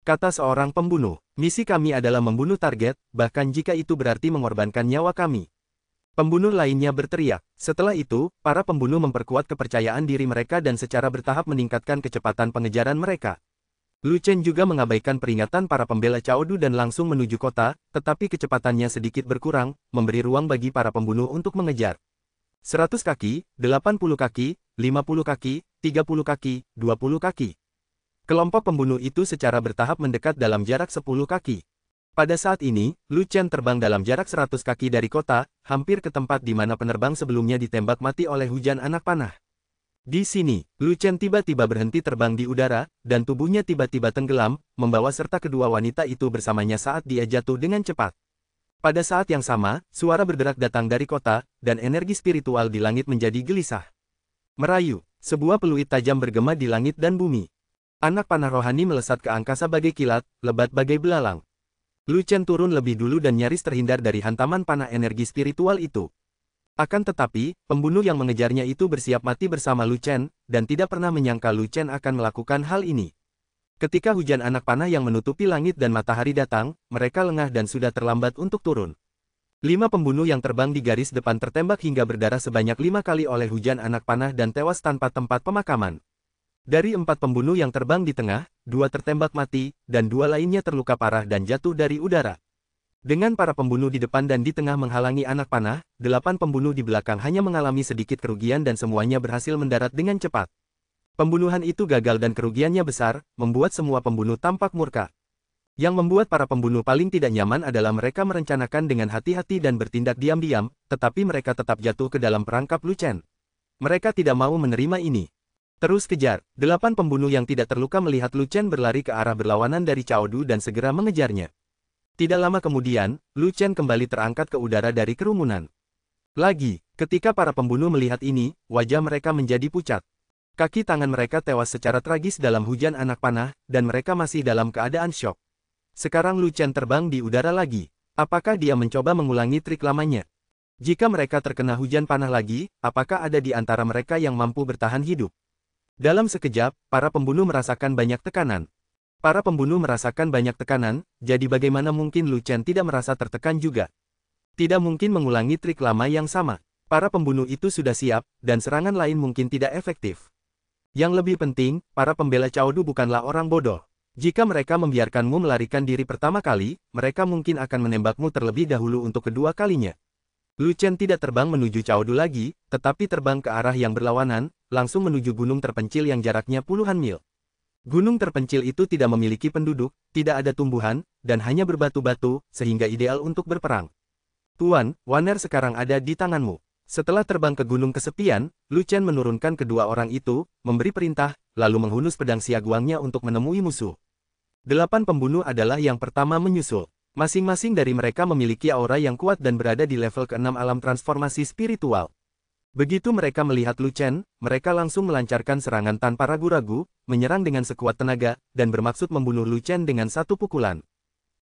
Kata seorang pembunuh, misi kami adalah membunuh target, bahkan jika itu berarti mengorbankan nyawa kami. Pembunuh lainnya berteriak. Setelah itu, para pembunuh memperkuat kepercayaan diri mereka dan secara bertahap meningkatkan kecepatan pengejaran mereka. Lu Chen juga mengabaikan peringatan para pembela Chaodu dan langsung menuju kota, tetapi kecepatannya sedikit berkurang, memberi ruang bagi para pembunuh untuk mengejar. 100 kaki, 80 kaki, 50 kaki, 30 kaki, 20 kaki. Kelompok pembunuh itu secara bertahap mendekat dalam jarak 10 kaki. Pada saat ini, Lu Chen terbang dalam jarak 100 kaki dari kota, hampir ke tempat di mana penerbang sebelumnya ditembak mati oleh hujan anak panah. Di sini, Lu Chen tiba-tiba berhenti terbang di udara, dan tubuhnya tiba-tiba tenggelam, membawa serta kedua wanita itu bersamanya saat dia jatuh dengan cepat. Pada saat yang sama, suara berderak datang dari kota, dan energi spiritual di langit menjadi gelisah. Merayu, sebuah peluit tajam bergema di langit dan bumi. Anak panah rohani melesat ke angkasa bagai kilat, lebat bagai belalang. Lu Chen turun lebih dulu dan nyaris terhindar dari hantaman panah energi spiritual itu. Akan tetapi, pembunuh yang mengejarnya itu bersiap mati bersama Lu Chen, dan tidak pernah menyangka Lu Chen akan melakukan hal ini. Ketika hujan anak panah yang menutupi langit dan matahari datang, mereka lengah dan sudah terlambat untuk turun. 5 pembunuh yang terbang di garis depan tertembak hingga berdarah sebanyak 5 kali oleh hujan anak panah dan tewas tanpa tempat pemakaman. Dari 4 pembunuh yang terbang di tengah, 2 tertembak mati, dan 2 lainnya terluka parah dan jatuh dari udara. Dengan para pembunuh di depan dan di tengah menghalangi anak panah, 8 pembunuh di belakang hanya mengalami sedikit kerugian dan semuanya berhasil mendarat dengan cepat. Pembunuhan itu gagal dan kerugiannya besar, membuat semua pembunuh tampak murka. Yang membuat para pembunuh paling tidak nyaman adalah mereka merencanakan dengan hati-hati dan bertindak diam-diam, tetapi mereka tetap jatuh ke dalam perangkap Lu Chen. Mereka tidak mau menerima ini. Terus kejar. 8 pembunuh yang tidak terluka melihat Lu Chen berlari ke arah berlawanan dari Cao Du dan segera mengejarnya. Tidak lama kemudian, Lu Chen kembali terangkat ke udara dari kerumunan. Lagi, ketika para pembunuh melihat ini, wajah mereka menjadi pucat. Kaki tangan mereka tewas secara tragis dalam hujan anak panah, dan mereka masih dalam keadaan syok. Sekarang Lu Chen terbang di udara lagi. Apakah dia mencoba mengulangi trik lamanya? Jika mereka terkena hujan panah lagi, apakah ada di antara mereka yang mampu bertahan hidup? Dalam sekejap, para pembunuh merasakan banyak tekanan. Jadi bagaimana mungkin Lu Chen tidak merasa tertekan juga? Tidak mungkin mengulangi trik lama yang sama. Para pembunuh itu sudah siap, dan serangan lain mungkin tidak efektif. Yang lebih penting, para pembela Cao Du bukanlah orang bodoh. Jika mereka membiarkanmu melarikan diri pertama kali, mereka mungkin akan menembakmu terlebih dahulu untuk kedua kalinya. Lu Chen tidak terbang menuju Cao Du lagi, tetapi terbang ke arah yang berlawanan, langsung menuju gunung terpencil yang jaraknya puluhan mil. Gunung terpencil itu tidak memiliki penduduk, tidak ada tumbuhan, dan hanya berbatu-batu, sehingga ideal untuk berperang. Tuan, Waner sekarang ada di tanganmu. Setelah terbang ke gunung kesepian, Lu Chen menurunkan kedua orang itu, memberi perintah, lalu menghunus pedang siaguangnya untuk menemui musuh. 8 pembunuh adalah yang pertama menyusul. Masing-masing dari mereka memiliki aura yang kuat dan berada di level ke-6 alam transformasi spiritual. Begitu mereka melihat Lu Chen, mereka langsung melancarkan serangan tanpa ragu-ragu, menyerang dengan sekuat tenaga, dan bermaksud membunuh Lu Chen dengan satu pukulan.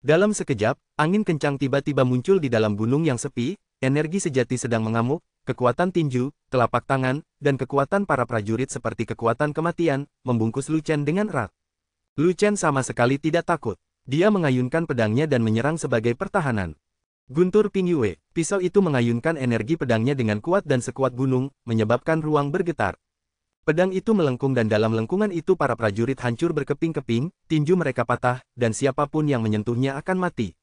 Dalam sekejap, angin kencang tiba-tiba muncul di dalam gunung yang sepi, energi sejati sedang mengamuk, kekuatan tinju, telapak tangan, dan kekuatan para prajurit seperti kekuatan kematian, membungkus Lu Chen dengan erat. Lu Chen sama sekali tidak takut. Dia mengayunkan pedangnya dan menyerang sebagai pertahanan. Guntur Pingyue, pisau itu mengayunkan energi pedangnya dengan kuat dan sekuat gunung, menyebabkan ruang bergetar. Pedang itu melengkung dan dalam lengkungan itu para prajurit hancur berkeping-keping, tinju mereka patah, dan siapapun yang menyentuhnya akan mati.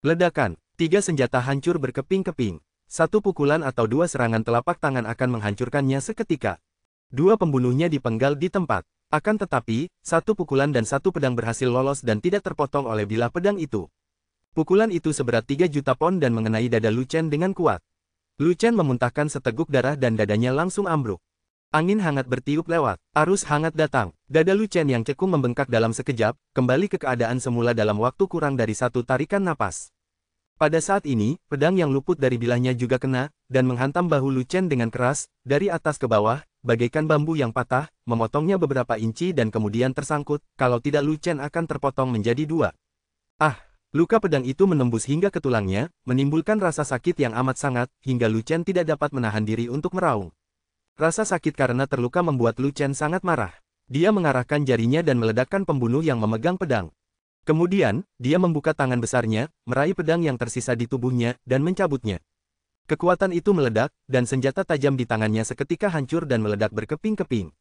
Ledakan, 3 senjata hancur berkeping-keping. 1 pukulan atau 2 serangan telapak tangan akan menghancurkannya seketika. 2 pembunuhnya dipenggal di tempat. Akan tetapi, 1 pukulan dan 1 pedang berhasil lolos dan tidak terpotong oleh bilah pedang itu. Pukulan itu seberat 3 juta pon dan mengenai dada Lu Chen dengan kuat. Lu Chen memuntahkan seteguk darah dan dadanya langsung ambruk. Angin hangat bertiup lewat, arus hangat datang. Dada Lu Chen yang cekung membengkak dalam sekejap, kembali ke keadaan semula dalam waktu kurang dari 1 tarikan napas. Pada saat ini, pedang yang luput dari bilahnya juga kena, dan menghantam bahu Lu Chen dengan keras, dari atas ke bawah, bagaikan bambu yang patah, memotongnya beberapa inci dan kemudian tersangkut, kalau tidak Lu Chen akan terpotong menjadi 2. Ah! Luka pedang itu menembus hingga ke tulangnya, menimbulkan rasa sakit yang amat sangat, hingga Lu Chen tidak dapat menahan diri untuk meraung. Rasa sakit karena terluka membuat Lu Chen sangat marah. Dia mengarahkan jarinya dan meledakkan pembunuh yang memegang pedang. Kemudian, dia membuka tangan besarnya, meraih pedang yang tersisa di tubuhnya, dan mencabutnya. Kekuatan itu meledak, dan senjata tajam di tangannya seketika hancur dan meledak berkeping-keping.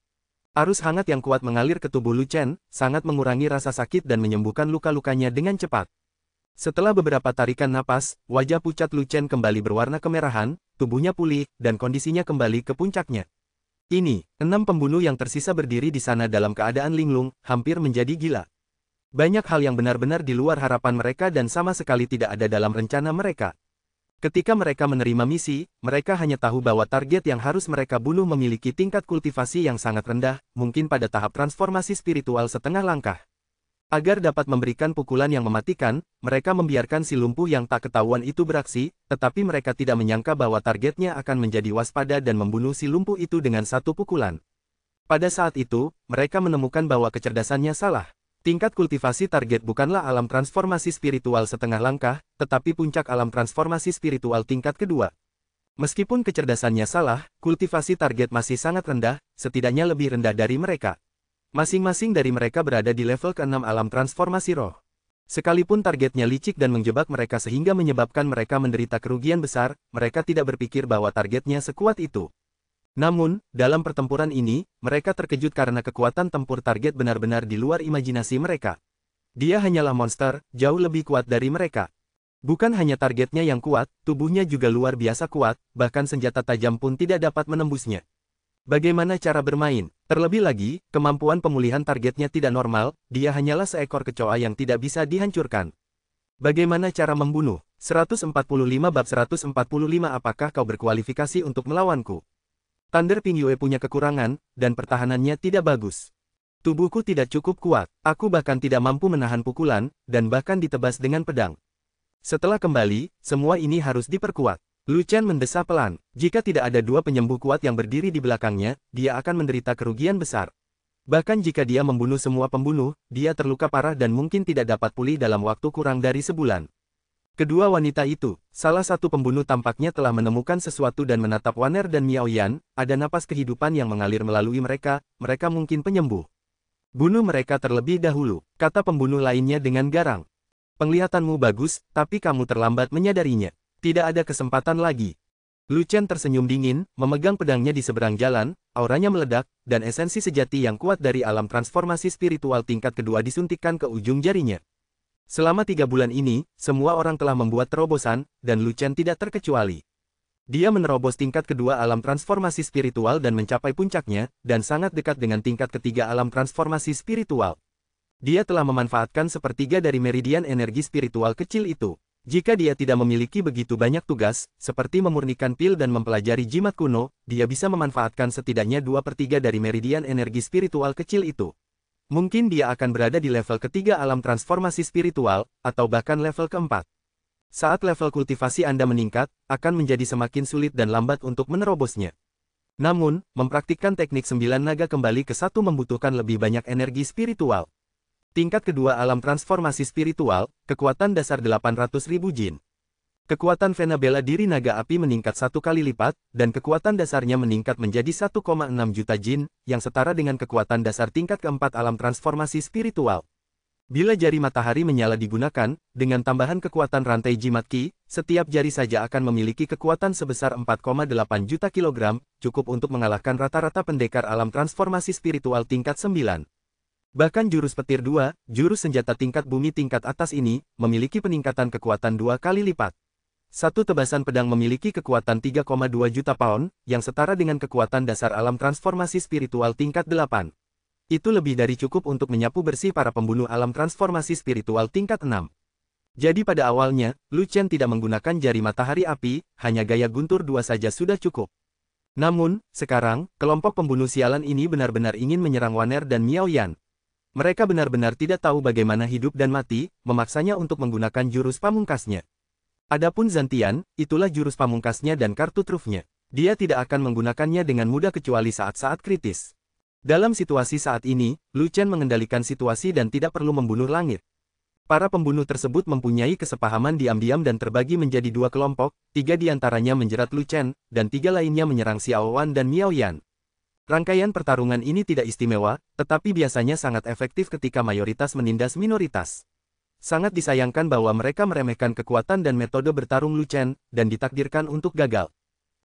Arus hangat yang kuat mengalir ke tubuh Lu Chen, sangat mengurangi rasa sakit dan menyembuhkan luka-lukanya dengan cepat. Setelah beberapa tarikan napas, wajah pucat Lu Chen kembali berwarna kemerahan, tubuhnya pulih, dan kondisinya kembali ke puncaknya. Ini, 6 pembunuh yang tersisa berdiri di sana dalam keadaan linglung, hampir menjadi gila. Banyak hal yang benar-benar di luar harapan mereka dan sama sekali tidak ada dalam rencana mereka. Ketika mereka menerima misi, mereka hanya tahu bahwa target yang harus mereka bunuh memiliki tingkat kultivasi yang sangat rendah, mungkin pada tahap transformasi spiritual setengah langkah. Agar dapat memberikan pukulan yang mematikan, mereka membiarkan si lumpuh yang tak ketahuan itu beraksi, tetapi mereka tidak menyangka bahwa targetnya akan menjadi waspada dan membunuh si lumpuh itu dengan 1 pukulan. Pada saat itu, mereka menemukan bahwa kecerdasannya salah. Tingkat kultivasi target bukanlah alam transformasi spiritual setengah langkah, tetapi puncak alam transformasi spiritual tingkat kedua. Meskipun kecerdasannya salah, kultivasi target masih sangat rendah, setidaknya lebih rendah dari mereka. Masing-masing dari mereka berada di level ke-6 alam transformasi roh. Sekalipun targetnya licik dan menjebak mereka sehingga menyebabkan mereka menderita kerugian besar, mereka tidak berpikir bahwa targetnya sekuat itu. Namun, dalam pertempuran ini, mereka terkejut karena kekuatan tempur target benar-benar di luar imajinasi mereka. Dia hanyalah monster, jauh lebih kuat dari mereka. Bukan hanya targetnya yang kuat, tubuhnya juga luar biasa kuat, bahkan senjata tajam pun tidak dapat menembusnya. Bagaimana cara bermain? Terlebih lagi, kemampuan pemulihan targetnya tidak normal, dia hanyalah seekor kecoa yang tidak bisa dihancurkan. Bagaimana cara membunuh? 145 bab 145 Apakah kau berkualifikasi untuk melawanku? Thunder Pingyue punya kekurangan, dan pertahanannya tidak bagus. Tubuhku tidak cukup kuat, aku bahkan tidak mampu menahan pukulan, dan bahkan ditebas dengan pedang. Setelah kembali, semua ini harus diperkuat. Lu Chen mendesah pelan. Jika tidak ada dua penyembuh kuat yang berdiri di belakangnya, dia akan menderita kerugian besar. Bahkan jika dia membunuh semua pembunuh, dia terluka parah dan mungkin tidak dapat pulih dalam waktu kurang dari sebulan. Kedua wanita itu, salah satu pembunuh tampaknya telah menemukan sesuatu dan menatap Waner dan Miao Yan, ada napas kehidupan yang mengalir melalui mereka, mereka mungkin penyembuh. Bunuh mereka terlebih dahulu, kata pembunuh lainnya dengan garang. Penglihatanmu bagus, tapi kamu terlambat menyadarinya. Tidak ada kesempatan lagi. Lu Chen tersenyum dingin, memegang pedangnya di seberang jalan, auranya meledak, dan esensi sejati yang kuat dari alam transformasi spiritual tingkat kedua disuntikkan ke ujung jarinya. Selama 3 bulan ini, semua orang telah membuat terobosan, dan Lu Chen tidak terkecuali. Dia menerobos tingkat kedua alam transformasi spiritual dan mencapai puncaknya, dan sangat dekat dengan tingkat ketiga alam transformasi spiritual. Dia telah memanfaatkan sepertiga dari meridian energi spiritual kecil itu. Jika dia tidak memiliki begitu banyak tugas, seperti memurnikan pil dan mempelajari jimat kuno, dia bisa memanfaatkan setidaknya 2/3 dari meridian energi spiritual kecil itu. Mungkin dia akan berada di level ketiga alam transformasi spiritual, atau bahkan level keempat. Saat level kultivasi Anda meningkat, akan menjadi semakin sulit dan lambat untuk menerobosnya. Namun, mempraktikkan teknik 9 naga kembali ke satu membutuhkan lebih banyak energi spiritual. Tingkat kedua alam transformasi spiritual, kekuatan dasar 800.000 jin. Kekuatan vena bela diri naga api meningkat 1 kali lipat, dan kekuatan dasarnya meningkat menjadi 1,6 juta jin, yang setara dengan kekuatan dasar tingkat keempat alam transformasi spiritual. Bila jari matahari menyala digunakan, dengan tambahan kekuatan rantai jimat Qi, setiap jari saja akan memiliki kekuatan sebesar 4,8 juta kilogram, cukup untuk mengalahkan rata-rata pendekar alam transformasi spiritual tingkat 9. Bahkan jurus petir 2, jurus senjata tingkat bumi tingkat atas ini, memiliki peningkatan kekuatan 2 kali lipat. Satu tebasan pedang memiliki kekuatan 3,2 juta pound, yang setara dengan kekuatan dasar alam transformasi spiritual tingkat 8. Itu lebih dari cukup untuk menyapu bersih para pembunuh alam transformasi spiritual tingkat 6. Jadi pada awalnya, Lu Chen tidak menggunakan jari matahari api, hanya gaya guntur 2 saja sudah cukup. Namun, sekarang, kelompok pembunuh sialan ini benar-benar ingin menyerang Waner dan Miao Yan. Mereka benar-benar tidak tahu bagaimana hidup dan mati, memaksanya untuk menggunakan jurus pamungkasnya. Adapun Zantian, itulah jurus pamungkasnya dan kartu trufnya. Dia tidak akan menggunakannya dengan mudah kecuali saat-saat kritis. Dalam situasi saat ini, Lu Chen mengendalikan situasi dan tidak perlu membunuh langit. Para pembunuh tersebut mempunyai kesepahaman diam-diam dan terbagi menjadi 2 kelompok, 3 diantaranya menjerat Lu Chen, dan 3 lainnya menyerang Xiao Wan dan Miao Yan. Rangkaian pertarungan ini tidak istimewa, tetapi biasanya sangat efektif ketika mayoritas menindas minoritas. Sangat disayangkan bahwa mereka meremehkan kekuatan dan metode bertarung Lu Chen, dan ditakdirkan untuk gagal.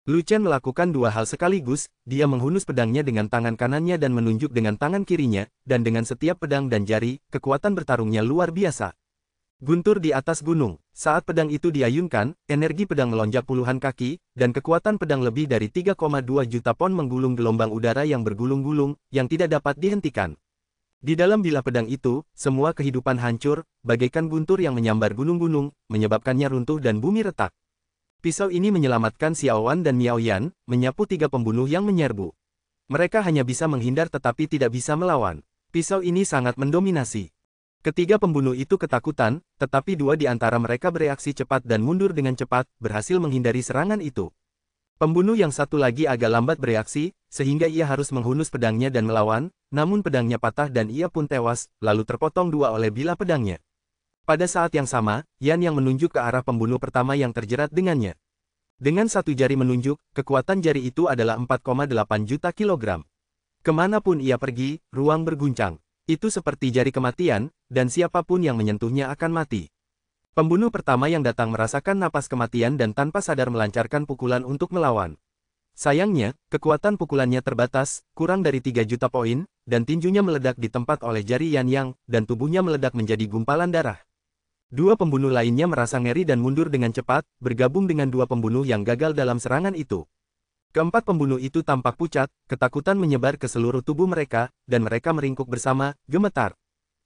Lu Chen melakukan 2 hal sekaligus, dia menghunus pedangnya dengan tangan kanannya dan menunjuk dengan tangan kirinya, dan dengan setiap pedang dan jari, kekuatan bertarungnya luar biasa. Guntur di atas gunung, saat pedang itu diayunkan, energi pedang melonjak puluhan kaki, dan kekuatan pedang lebih dari 3,2 juta pon menggulung gelombang udara yang bergulung-gulung, yang tidak dapat dihentikan. Di dalam bilah pedang itu, semua kehidupan hancur, bagaikan guntur yang menyambar gunung-gunung, menyebabkannya runtuh dan bumi retak. Pisau ini menyelamatkan Xiao Wan dan Miao Yan, menyapu 3 pembunuh yang menyerbu. Mereka hanya bisa menghindar tetapi tidak bisa melawan. Pisau ini sangat mendominasi. Ketiga pembunuh itu ketakutan, tetapi 2 di antara mereka bereaksi cepat dan mundur dengan cepat, berhasil menghindari serangan itu. Pembunuh yang satu lagi agak lambat bereaksi, sehingga ia harus menghunus pedangnya dan melawan, namun pedangnya patah dan ia pun tewas, lalu terpotong 2 oleh bilah pedangnya. Pada saat yang sama, Yan yang menunjuk ke arah pembunuh pertama yang terjerat dengannya. Dengan satu jari menunjuk, kekuatan jari itu adalah 4,8 juta kilogram. Kemanapun ia pergi, ruang berguncang. Itu seperti jari kematian, dan siapapun yang menyentuhnya akan mati. Pembunuh pertama yang datang merasakan napas kematian dan tanpa sadar melancarkan pukulan untuk melawan. Sayangnya, kekuatan pukulannya terbatas, kurang dari 3 juta poin, dan tinjunya meledak di tempat oleh jari Yan Yang, dan tubuhnya meledak menjadi gumpalan darah. 2 pembunuh lainnya merasa ngeri dan mundur dengan cepat, bergabung dengan 2 pembunuh yang gagal dalam serangan itu. Keempat pembunuh itu tampak pucat, ketakutan menyebar ke seluruh tubuh mereka, dan mereka meringkuk bersama, gemetar.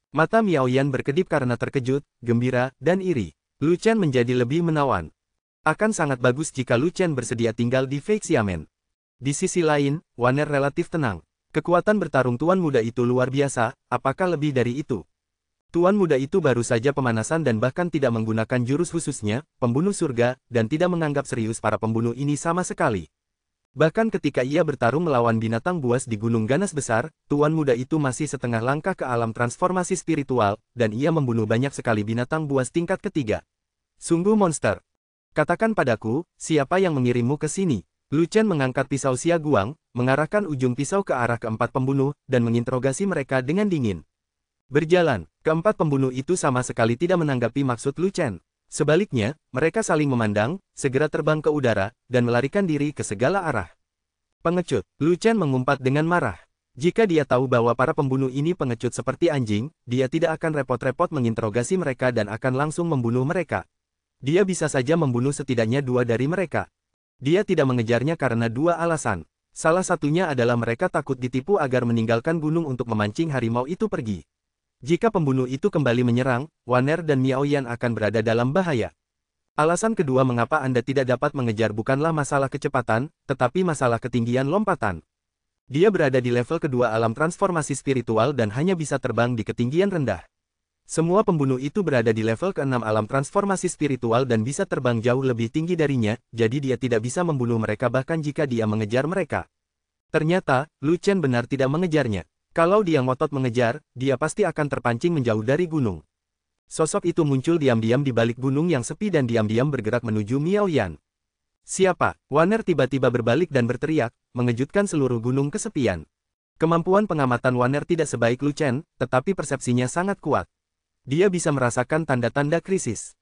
Mata Miao Yan berkedip karena terkejut, gembira, dan iri. Lu Chen menjadi lebih menawan. Akan sangat bagus jika Lu Chen bersedia tinggal di Feixiamen. Di sisi lain, Wanner relatif tenang. Kekuatan bertarung Tuan Muda itu luar biasa, apakah lebih dari itu? Tuan Muda itu baru saja pemanasan dan bahkan tidak menggunakan jurus khususnya, pembunuh surga, dan tidak menganggap serius para pembunuh ini sama sekali. Bahkan ketika ia bertarung melawan binatang buas di Gunung Ganas Besar, Tuan Muda itu masih setengah langkah ke alam transformasi spiritual, dan ia membunuh banyak sekali binatang buas tingkat ketiga. Sungguh monster. Katakan padaku, siapa yang mengirimmu ke sini? Lu Chen mengangkat pisau Xia Guang, mengarahkan ujung pisau ke arah keempat pembunuh, dan menginterogasi mereka dengan dingin. Berjalan, keempat pembunuh itu sama sekali tidak menanggapi maksud Lu Chen. Sebaliknya, mereka saling memandang, segera terbang ke udara, dan melarikan diri ke segala arah. Pengecut, Lu Chen mengumpat dengan marah. Jika dia tahu bahwa para pembunuh ini pengecut seperti anjing, dia tidak akan repot-repot menginterogasi mereka dan akan langsung membunuh mereka. Dia bisa saja membunuh setidaknya 2 dari mereka. Dia tidak mengejarnya karena 2 alasan. Salah satunya adalah mereka takut ditipu agar meninggalkan gunung untuk memancing harimau itu pergi. Jika pembunuh itu kembali menyerang, Wanner dan Miao Yan akan berada dalam bahaya. Alasan kedua mengapa Anda tidak dapat mengejar bukanlah masalah kecepatan, tetapi masalah ketinggian lompatan. Dia berada di level kedua alam transformasi spiritual dan hanya bisa terbang di ketinggian rendah. Semua pembunuh itu berada di level ke-6 alam transformasi spiritual dan bisa terbang jauh lebih tinggi darinya, jadi dia tidak bisa membunuh mereka bahkan jika dia mengejar mereka. Ternyata, Lu Chen benar tidak mengejarnya. Kalau dia ngotot mengejar, dia pasti akan terpancing menjauh dari gunung. Sosok itu muncul diam-diam di balik gunung yang sepi dan diam-diam bergerak menuju Miao Yan. Siapa? Wanner tiba-tiba berbalik dan berteriak, mengejutkan seluruh gunung kesepian. Kemampuan pengamatan Wanner tidak sebaik Lu Chen, tetapi persepsinya sangat kuat. Dia bisa merasakan tanda-tanda krisis.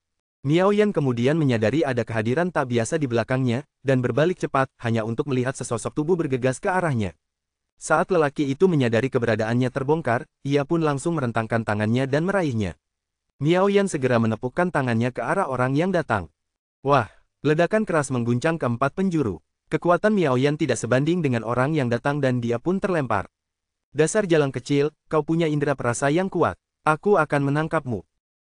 Miao Yan kemudian menyadari ada kehadiran tak biasa di belakangnya, dan berbalik cepat, hanya untuk melihat sesosok tubuh bergegas ke arahnya. Saat lelaki itu menyadari keberadaannya terbongkar, ia pun langsung merentangkan tangannya dan meraihnya. Miao Yan segera menepukkan tangannya ke arah orang yang datang. Wah, ledakan keras mengguncang keempat penjuru. Kekuatan Miao Yan tidak sebanding dengan orang yang datang dan dia pun terlempar. Dasar jalang kecil, kau punya indera perasa yang kuat. Aku akan menangkapmu.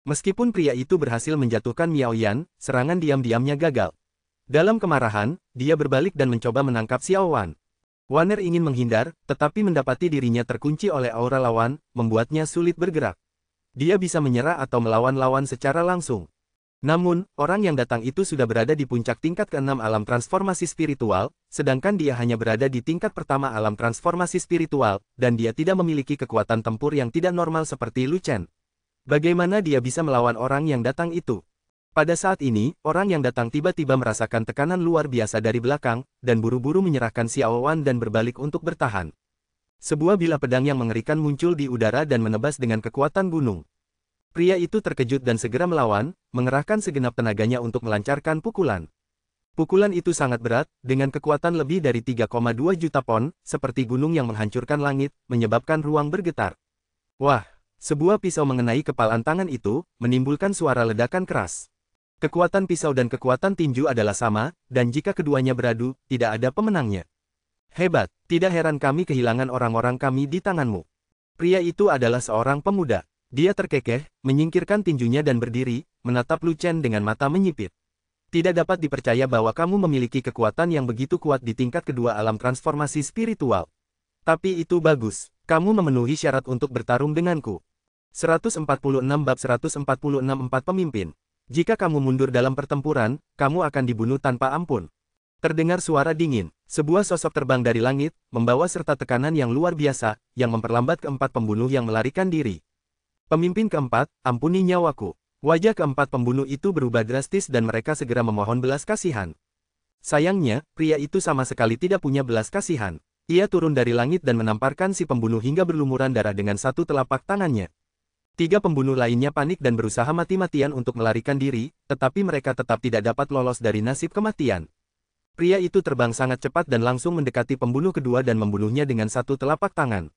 Meskipun pria itu berhasil menjatuhkan Miao Yan, serangan diam-diamnya gagal. Dalam kemarahan, dia berbalik dan mencoba menangkap Xiao Wan. Wanner ingin menghindar, tetapi mendapati dirinya terkunci oleh aura lawan, membuatnya sulit bergerak. Dia bisa menyerah atau melawan lawan secara langsung. Namun, orang yang datang itu sudah berada di puncak tingkat ke-6 alam transformasi spiritual, sedangkan dia hanya berada di tingkat pertama alam transformasi spiritual, dan dia tidak memiliki kekuatan tempur yang tidak normal seperti Lu Chen. Bagaimana dia bisa melawan orang yang datang itu? Pada saat ini, orang yang datang tiba-tiba merasakan tekanan luar biasa dari belakang, dan buru-buru menyerahkan Xiao Wan dan berbalik untuk bertahan. Sebuah bilah pedang yang mengerikan muncul di udara dan menebas dengan kekuatan gunung. Pria itu terkejut dan segera melawan, mengerahkan segenap tenaganya untuk melancarkan pukulan. Pukulan itu sangat berat, dengan kekuatan lebih dari 3,2 juta pon, seperti gunung yang menghancurkan langit, menyebabkan ruang bergetar. Wah, sebuah pisau mengenai kepalan tangan itu, menimbulkan suara ledakan keras. Kekuatan pisau dan kekuatan tinju adalah sama, dan jika keduanya beradu, tidak ada pemenangnya. Hebat, tidak heran kami kehilangan orang-orang kami di tanganmu. Pria itu adalah seorang pemuda. Dia terkekeh, menyingkirkan tinjunya dan berdiri, menatap Lu Chen dengan mata menyipit. Tidak dapat dipercaya bahwa kamu memiliki kekuatan yang begitu kuat di tingkat kedua alam transformasi spiritual. Tapi itu bagus, kamu memenuhi syarat untuk bertarung denganku. 146 bab 146 4 pemimpin. Jika kamu mundur dalam pertempuran, kamu akan dibunuh tanpa ampun. Terdengar suara dingin, sebuah sosok terbang dari langit, membawa serta tekanan yang luar biasa, yang memperlambat keempat pembunuh yang melarikan diri. Pemimpin keempat, ampuni nyawaku. Wajah keempat pembunuh itu berubah drastis dan mereka segera memohon belas kasihan. Sayangnya, pria itu sama sekali tidak punya belas kasihan. Ia turun dari langit dan menamparkan si pembunuh hingga berlumuran darah dengan satu telapak tangannya. 3 pembunuh lainnya panik dan berusaha mati-matian untuk melarikan diri, tetapi mereka tetap tidak dapat lolos dari nasib kematian. Pria itu terbang sangat cepat dan langsung mendekati pembunuh kedua dan membunuhnya dengan satu telapak tangan.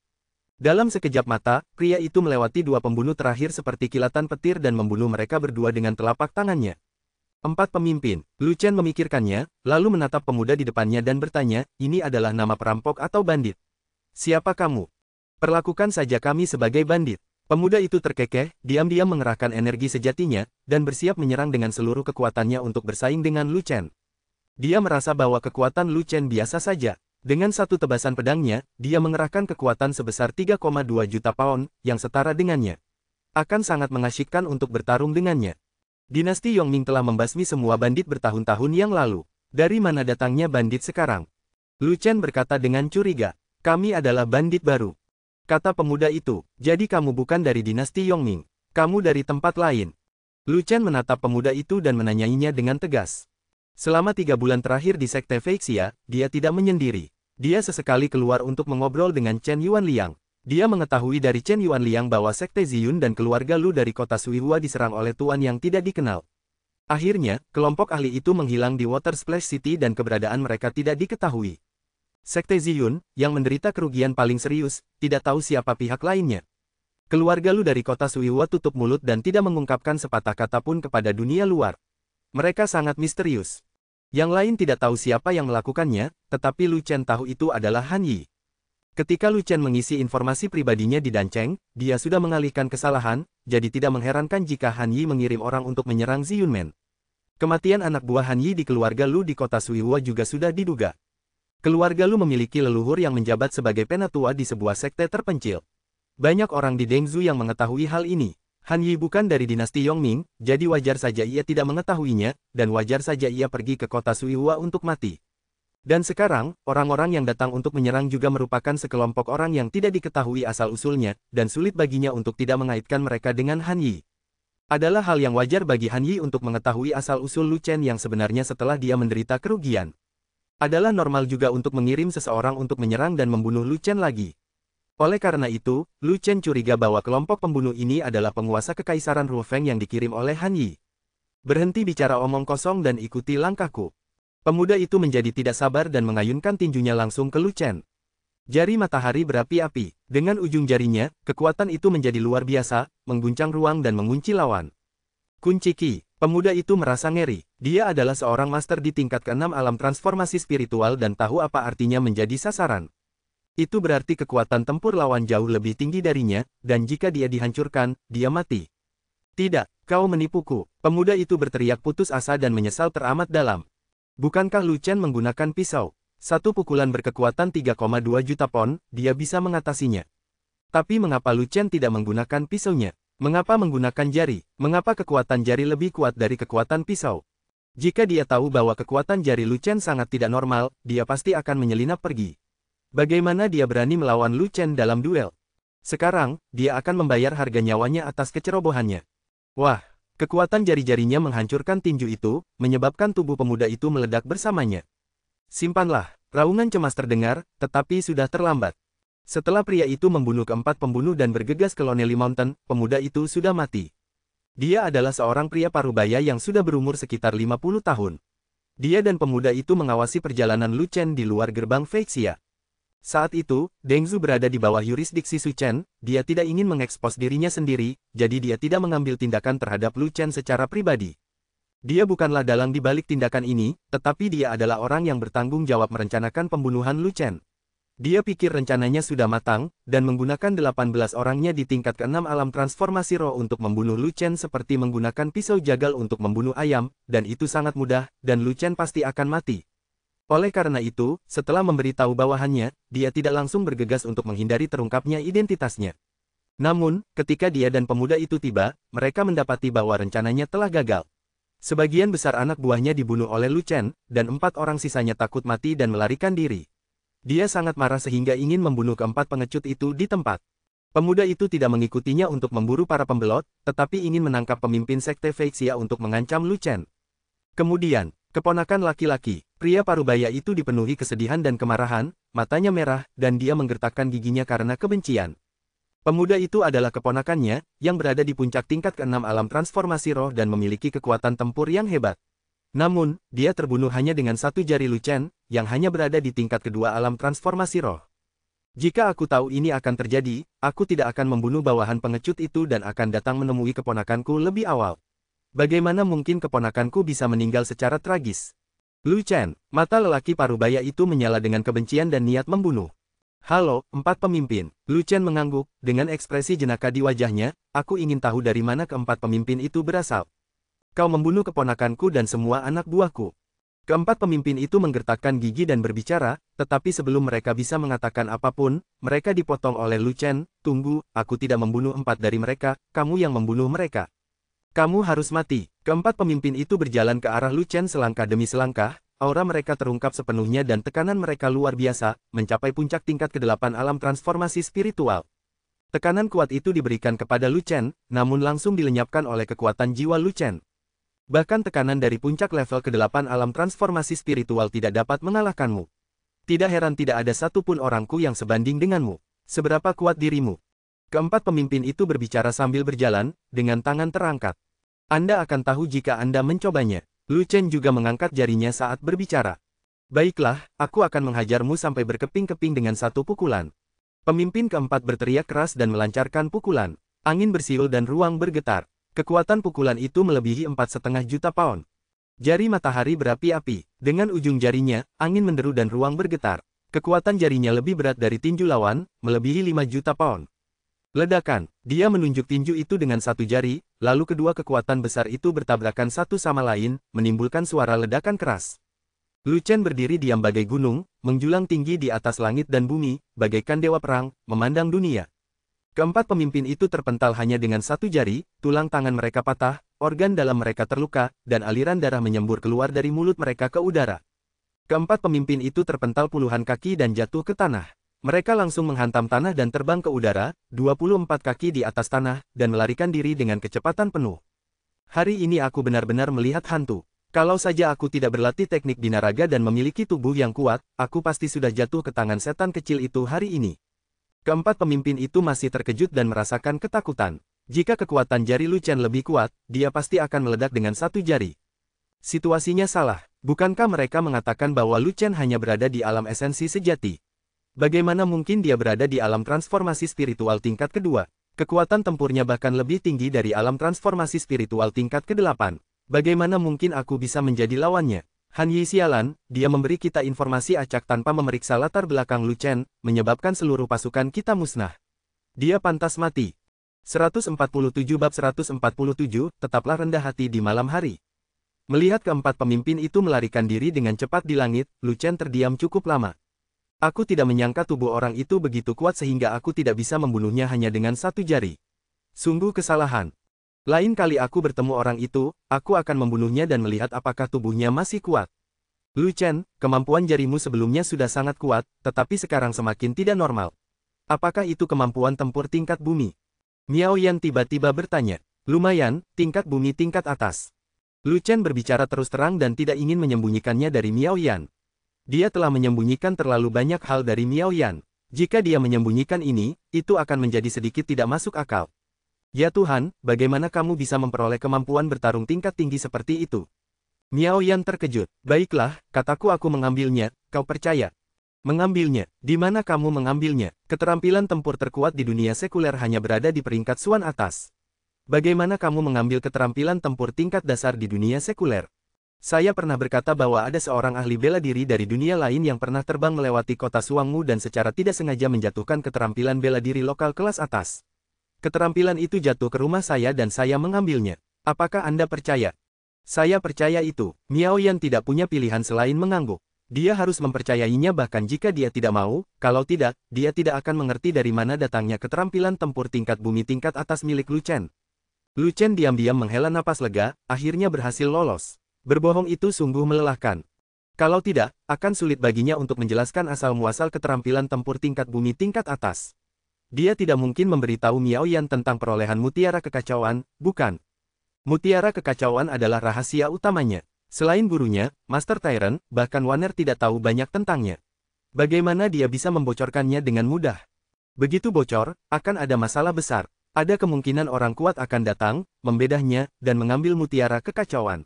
Dalam sekejap mata, pria itu melewati 2 pembunuh terakhir seperti kilatan petir dan membunuh mereka berdua dengan telapak tangannya. 4 pemimpin, Lu Chen memikirkannya, lalu menatap pemuda di depannya dan bertanya, ini adalah nama perampok atau bandit? Siapa kamu? Perlakukan saja kami sebagai bandit. Pemuda itu terkekeh, diam-diam mengerahkan energi sejatinya, dan bersiap menyerang dengan seluruh kekuatannya untuk bersaing dengan Lu Chen. Dia merasa bahwa kekuatan Lu Chen biasa saja. Dengan satu tebasan pedangnya, dia mengerahkan kekuatan sebesar 3,2 juta pound, yang setara dengannya. Akan sangat mengasyikkan untuk bertarung dengannya. Dinasti Yongming telah membasmi semua bandit bertahun-tahun yang lalu. Dari mana datangnya bandit sekarang? Lu Chen berkata dengan curiga. Kami adalah bandit baru. Kata pemuda itu, jadi kamu bukan dari dinasti Yongming. Kamu dari tempat lain. Lu Chen menatap pemuda itu dan menanyainya dengan tegas. Selama 3 bulan terakhir di Sekte Feixia, dia tidak menyendiri. Dia sesekali keluar untuk mengobrol dengan Chen Yuanliang. Dia mengetahui dari Chen Yuanliang bahwa Sekte Ziyun dan keluarga Lu dari kota Suihua diserang oleh tuan yang tidak dikenal. Akhirnya, kelompok ahli itu menghilang di Water Splash City dan keberadaan mereka tidak diketahui. Sekte Ziyun, yang menderita kerugian paling serius, tidak tahu siapa pihak lainnya. Keluarga Lu dari kota Suihua tutup mulut dan tidak mengungkapkan sepatah kata pun kepada dunia luar. Mereka sangat misterius. Yang lain tidak tahu siapa yang melakukannya, tetapi Lu Chen tahu itu adalah Han Yi. Ketika Lu Chen mengisi informasi pribadinya di Dancheng, dia sudah mengalihkan kesalahan, jadi tidak mengherankan jika Han Yi mengirim orang untuk menyerang Ziyunmen. Kematian anak buah Han Yi di keluarga Lu di kota Suihua juga sudah diduga. Keluarga Lu memiliki leluhur yang menjabat sebagai penatua di sebuah sekte terpencil. Banyak orang di Dengzhou yang mengetahui hal ini. Han Yi bukan dari dinasti Yongming, jadi wajar saja ia tidak mengetahuinya, dan wajar saja ia pergi ke kota Suihua untuk mati. Dan sekarang, orang-orang yang datang untuk menyerang juga merupakan sekelompok orang yang tidak diketahui asal-usulnya, dan sulit baginya untuk tidak mengaitkan mereka dengan Han Yi. Adalah hal yang wajar bagi Han Yi untuk mengetahui asal-usul Lu Chen yang sebenarnya setelah dia menderita kerugian. Adalah normal juga untuk mengirim seseorang untuk menyerang dan membunuh Lu Chen lagi. Oleh karena itu, Lu Chen curiga bahwa kelompok pembunuh ini adalah penguasa kekaisaran Rufeng yang dikirim oleh Han Yi. Berhenti bicara omong kosong dan ikuti langkahku. Pemuda itu menjadi tidak sabar dan mengayunkan tinjunya langsung ke Lu Chen. Jari matahari berapi-api. Dengan ujung jarinya, kekuatan itu menjadi luar biasa, mengguncang ruang dan mengunci lawan. Kunci Qi. Pemuda itu merasa ngeri. Dia adalah seorang master di tingkat ke-6 alam transformasi spiritual dan tahu apa artinya menjadi sasaran. Itu berarti kekuatan tempur lawan jauh lebih tinggi darinya, dan jika dia dihancurkan, dia mati. Tidak, kau menipuku. Pemuda itu berteriak putus asa dan menyesal teramat dalam. Bukankah Lu Chen menggunakan pisau? Satu pukulan berkekuatan 3,2 juta pound, dia bisa mengatasinya. Tapi mengapa Lu Chen tidak menggunakan pisaunya? Mengapa menggunakan jari? Mengapa kekuatan jari lebih kuat dari kekuatan pisau? Jika dia tahu bahwa kekuatan jari Lu Chen sangat tidak normal, dia pasti akan menyelinap pergi. Bagaimana dia berani melawan Lu Chen dalam duel? Sekarang, dia akan membayar harga nyawanya atas kecerobohannya. Wah, kekuatan jari-jarinya menghancurkan tinju itu, menyebabkan tubuh pemuda itu meledak bersamanya. Simpanlah, raungan cemas terdengar, tetapi sudah terlambat. Setelah pria itu membunuh keempat pembunuh dan bergegas ke Lonely Mountain, pemuda itu sudah mati. Dia adalah seorang pria parubaya yang sudah berumur sekitar 50 tahun. Dia dan pemuda itu mengawasi perjalanan Lu Chen di luar gerbang Feixia. Saat itu, Dengzhou berada di bawah yurisdiksi Su Chen, dia tidak ingin mengekspos dirinya sendiri, jadi dia tidak mengambil tindakan terhadap Lu Chen secara pribadi. Dia bukanlah dalang di balik tindakan ini, tetapi dia adalah orang yang bertanggung jawab merencanakan pembunuhan Lu Chen. Dia pikir rencananya sudah matang, dan menggunakan 18 orangnya di tingkat ke-6 alam transformasi roh untuk membunuh Lu Chen seperti menggunakan pisau jagal untuk membunuh ayam, dan itu sangat mudah, dan Lu Chen pasti akan mati. Oleh karena itu, setelah memberitahu bawahannya, dia tidak langsung bergegas untuk menghindari terungkapnya identitasnya. Namun, ketika dia dan pemuda itu tiba, mereka mendapati bahwa rencananya telah gagal. Sebagian besar anak buahnya dibunuh oleh Lu Chen, dan 4 orang sisanya takut mati dan melarikan diri. Dia sangat marah sehingga ingin membunuh keempat pengecut itu di tempat. Pemuda itu tidak mengikutinya untuk memburu para pembelot, tetapi ingin menangkap pemimpin Sekte Feixia untuk mengancam Lu Chen. Kemudian, keponakan laki-laki, pria parubaya itu dipenuhi kesedihan dan kemarahan, matanya merah, dan dia menggertakkan giginya karena kebencian. Pemuda itu adalah keponakannya, yang berada di puncak tingkat ke-6 alam transformasi roh dan memiliki kekuatan tempur yang hebat. Namun, dia terbunuh hanya dengan satu jari Lu Chen, yang hanya berada di tingkat kedua alam transformasi roh. Jika aku tahu ini akan terjadi, aku tidak akan membunuh bawahan pengecut itu dan akan datang menemui keponakanku lebih awal. Bagaimana mungkin keponakanku bisa meninggal secara tragis? Lu Chen, mata lelaki parubaya itu menyala dengan kebencian dan niat membunuh. Halo, 4 pemimpin. Lu Chen mengangguk, dengan ekspresi jenaka di wajahnya, aku ingin tahu dari mana keempat pemimpin itu berasal. Kau membunuh keponakanku dan semua anak buahku. Keempat pemimpin itu menggertakkan gigi dan berbicara, tetapi sebelum mereka bisa mengatakan apapun, mereka dipotong oleh Lu Chen. Tunggu, aku tidak membunuh 4 dari mereka, kamu yang membunuh mereka. Kamu harus mati. Keempat pemimpin itu berjalan ke arah Lu Chen selangkah demi selangkah, aura mereka terungkap sepenuhnya dan tekanan mereka luar biasa, mencapai puncak tingkat ke-8 alam transformasi spiritual. Tekanan kuat itu diberikan kepada Lu Chen, namun langsung dilenyapkan oleh kekuatan jiwa Lu Chen. Bahkan tekanan dari puncak level ke-8 alam transformasi spiritual tidak dapat mengalahkanmu. Tidak heran tidak ada satupun orangku yang sebanding denganmu. Seberapa kuat dirimu? Keempat pemimpin itu berbicara sambil berjalan, dengan tangan terangkat. Anda akan tahu jika Anda mencobanya. Lu Chen juga mengangkat jarinya saat berbicara. Baiklah, aku akan menghajarmu sampai berkeping-keping dengan satu pukulan. Pemimpin keempat berteriak keras dan melancarkan pukulan. Angin bersiul dan ruang bergetar. Kekuatan pukulan itu melebihi 4,5 juta pound. Jari matahari berapi-api. Dengan ujung jarinya, angin menderu dan ruang bergetar. Kekuatan jarinya lebih berat dari tinju lawan, melebihi 5 juta pound. Ledakan. Dia menunjuk tinju itu dengan satu jari, lalu kedua kekuatan besar itu bertabrakan satu sama lain, menimbulkan suara ledakan keras. Lu Chen berdiri diam bagai gunung, menjulang tinggi di atas langit dan bumi, bagaikan dewa perang, memandang dunia. Keempat pemimpin itu terpental hanya dengan satu jari, tulang tangan mereka patah, organ dalam mereka terluka, dan aliran darah menyembur keluar dari mulut mereka ke udara. Keempat pemimpin itu terpental puluhan kaki dan jatuh ke tanah. Mereka langsung menghantam tanah dan terbang ke udara, 24 kaki di atas tanah, dan melarikan diri dengan kecepatan penuh. Hari ini aku benar-benar melihat hantu. Kalau saja aku tidak berlatih teknik binaraga dan memiliki tubuh yang kuat, aku pasti sudah jatuh ke tangan setan kecil itu hari ini. Keempat pemimpin itu masih terkejut dan merasakan ketakutan. Jika kekuatan jari Lu Chen lebih kuat, dia pasti akan meledak dengan satu jari. Situasinya salah. Bukankah mereka mengatakan bahwa Lu Chen hanya berada di alam esensi sejati? Bagaimana mungkin dia berada di alam transformasi spiritual tingkat kedua? Kekuatan tempurnya bahkan lebih tinggi dari alam transformasi spiritual tingkat ke-8. Bagaimana mungkin aku bisa menjadi lawannya? Han Yi sialan, dia memberi kita informasi acak tanpa memeriksa latar belakang Lu Chen, menyebabkan seluruh pasukan kita musnah. Dia pantas mati. 147 bab 147, tetaplah rendah hati di malam hari. Melihat keempat pemimpin itu melarikan diri dengan cepat di langit, Lu Chen terdiam cukup lama. Aku tidak menyangka tubuh orang itu begitu kuat sehingga aku tidak bisa membunuhnya hanya dengan satu jari. Sungguh kesalahan. Lain kali aku bertemu orang itu, aku akan membunuhnya dan melihat apakah tubuhnya masih kuat. Lu Chen, kemampuan jarimu sebelumnya sudah sangat kuat, tetapi sekarang semakin tidak normal. Apakah itu kemampuan tempur tingkat bumi? Miao Yan tiba-tiba bertanya. Lumayan, tingkat bumi tingkat atas. Lu Chen berbicara terus terang dan tidak ingin menyembunyikannya dari Miao Yan. Dia telah menyembunyikan terlalu banyak hal dari Miao Yan. Jika dia menyembunyikan ini, itu akan menjadi sedikit tidak masuk akal. Ya Tuhan, bagaimana kamu bisa memperoleh kemampuan bertarung tingkat tinggi seperti itu? Miao Yan terkejut. Baiklah, kataku aku mengambilnya, kau percaya? Mengambilnya? Di mana kamu mengambilnya? Keterampilan tempur terkuat di dunia sekuler hanya berada di peringkat Suan atas. Bagaimana kamu mengambil keterampilan tempur tingkat dasar di dunia sekuler? Saya pernah berkata bahwa ada seorang ahli bela diri dari dunia lain yang pernah terbang melewati kota Suangmu dan secara tidak sengaja menjatuhkan keterampilan bela diri lokal kelas atas. Keterampilan itu jatuh ke rumah saya dan saya mengambilnya. Apakah Anda percaya? Saya percaya itu. Miao Yan tidak punya pilihan selain mengangguk. Dia harus mempercayainya bahkan jika dia tidak mau, kalau tidak, dia tidak akan mengerti dari mana datangnya keterampilan tempur tingkat bumi tingkat atas milik Lu Chen. Lu Chen diam-diam menghela napas lega, akhirnya berhasil lolos. Berbohong itu sungguh melelahkan. Kalau tidak, akan sulit baginya untuk menjelaskan asal-muasal keterampilan tempur tingkat bumi tingkat atas. Dia tidak mungkin memberitahu Miao Yan tentang perolehan mutiara kekacauan, bukan? Mutiara kekacauan adalah rahasia utamanya. Selain gurunya, Master Tyrant, bahkan Wanner tidak tahu banyak tentangnya. Bagaimana dia bisa membocorkannya dengan mudah? Begitu bocor, akan ada masalah besar. Ada kemungkinan orang kuat akan datang, membedahnya, dan mengambil mutiara kekacauan.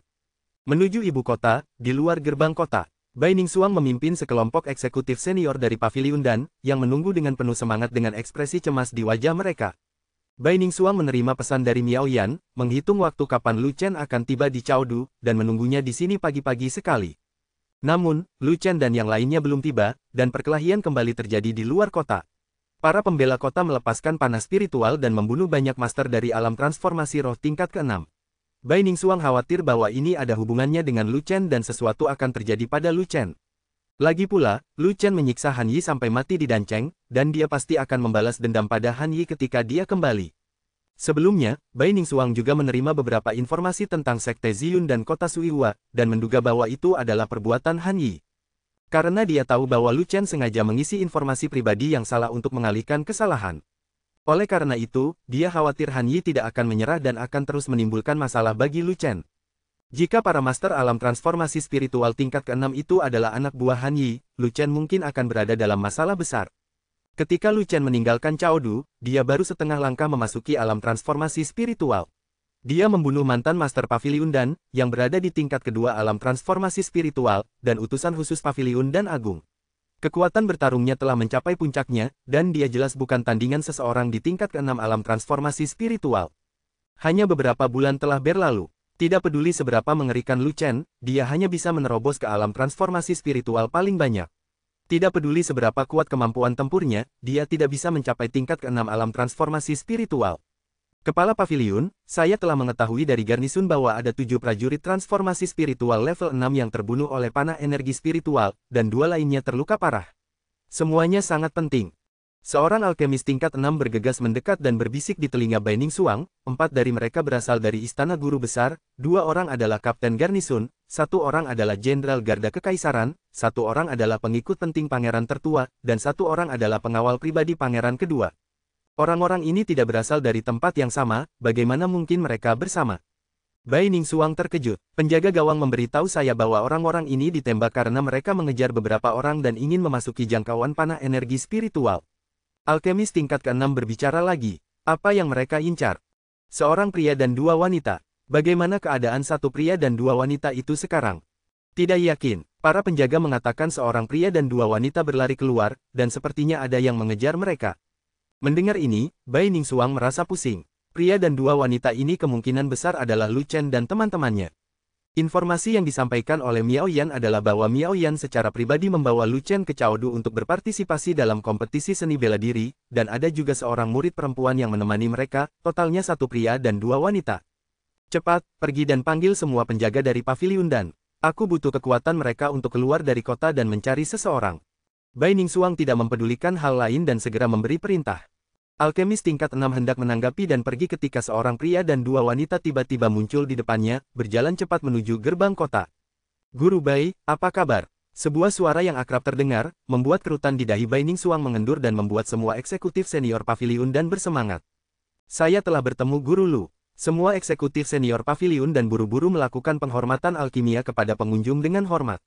Menuju ibu kota, di luar gerbang kota. Bai Ningsuang memimpin sekelompok eksekutif senior dari Pavilion Dan, yang menunggu dengan penuh semangat dengan ekspresi cemas di wajah mereka. Bai Ningsuang menerima pesan dari Miao Yan, menghitung waktu kapan Lu Chen akan tiba di Chaodu, dan menunggunya di sini pagi-pagi sekali. Namun, Lu Chen dan yang lainnya belum tiba, dan perkelahian kembali terjadi di luar kota. Para pembela kota melepaskan panah spiritual dan membunuh banyak master dari alam transformasi roh tingkat ke-6. Bai Ningsuang khawatir bahwa ini ada hubungannya dengan Lu Chen dan sesuatu akan terjadi pada Lu Chen. Lagi pula, Lu Chen menyiksa Han Yi sampai mati di Danceng, dan dia pasti akan membalas dendam pada Han Yi ketika dia kembali. Sebelumnya, Bai Ningsuang juga menerima beberapa informasi tentang Sekte Ziyun dan kota Suihua, dan menduga bahwa itu adalah perbuatan Han Yi. Karena dia tahu bahwa Lu Chen sengaja mengisi informasi pribadi yang salah untuk mengalihkan kesalahan. Oleh karena itu, dia khawatir Han Yi tidak akan menyerah dan akan terus menimbulkan masalah bagi Lu Chen. Jika para master alam transformasi spiritual tingkat ke-6 itu adalah anak buah Han Yi, Lu Chen mungkin akan berada dalam masalah besar. Ketika Lu Chen meninggalkan Chaodu, dia baru setengah langkah memasuki alam transformasi spiritual. Dia membunuh mantan Master Pavilion Dan, yang berada di tingkat kedua alam transformasi spiritual, dan utusan khusus Pavilion Dan Agung. Kekuatan bertarungnya telah mencapai puncaknya, dan dia jelas bukan tandingan seseorang di tingkat ke-6 alam transformasi spiritual. Hanya beberapa bulan telah berlalu. Tidak peduli seberapa mengerikan Lu Chen, dia hanya bisa menerobos ke alam transformasi spiritual paling banyak. Tidak peduli seberapa kuat kemampuan tempurnya, dia tidak bisa mencapai tingkat ke-6 alam transformasi spiritual. Kepala Pavilion, saya telah mengetahui dari Garnisun bahwa ada 7 prajurit transformasi spiritual level 6 yang terbunuh oleh panah energi spiritual, dan 2 lainnya terluka parah. Semuanya sangat penting. Seorang alkemis tingkat 6 bergegas mendekat dan berbisik di telinga Bai Ningsuang, 4 dari mereka berasal dari Istana Guru Besar, 2 orang adalah Kapten Garnisun, 1 orang adalah Jenderal Garda Kekaisaran, 1 orang adalah pengikut penting Pangeran Tertua, dan 1 orang adalah pengawal pribadi Pangeran Kedua. Orang-orang ini tidak berasal dari tempat yang sama, bagaimana mungkin mereka bersama? Bai Ningsuang terkejut. Penjaga gawang memberitahu saya bahwa orang-orang ini ditembak karena mereka mengejar beberapa orang dan ingin memasuki jangkauan panah energi spiritual. Alkemis tingkat ke-6 berbicara lagi. Apa yang mereka incar? Seorang pria dan 2 wanita. Bagaimana keadaan 1 pria dan 2 wanita itu sekarang? Tidak yakin. Para penjaga mengatakan seorang pria dan 2 wanita berlari keluar, dan sepertinya ada yang mengejar mereka. Mendengar ini, Bai Ningsuang merasa pusing. Pria dan 2 wanita ini kemungkinan besar adalah Lu Chen dan teman-temannya. Informasi yang disampaikan oleh Miao Yan adalah bahwa Miao Yan secara pribadi membawa Lu Chen ke Chaodu untuk berpartisipasi dalam kompetisi seni bela diri, dan ada juga seorang murid perempuan yang menemani mereka, totalnya 1 pria dan 2 wanita. Cepat, pergi dan panggil semua penjaga dari Pavilion Dan. Aku butuh kekuatan mereka untuk keluar dari kota dan mencari seseorang. Bai Ningsuang tidak mempedulikan hal lain dan segera memberi perintah. Alkemis tingkat 6 hendak menanggapi dan pergi ketika seorang pria dan 2 wanita tiba-tiba muncul di depannya, berjalan cepat menuju gerbang kota. Guru Bai, apa kabar? Sebuah suara yang akrab terdengar, membuat kerutan di dahi Bai Ningsuang mengendur dan membuat semua eksekutif senior Pavilion Dan bersemangat. Saya telah bertemu Guru Lu. Semua eksekutif senior Pavilion Dan buru-buru melakukan penghormatan alkimia kepada pengunjung dengan hormat.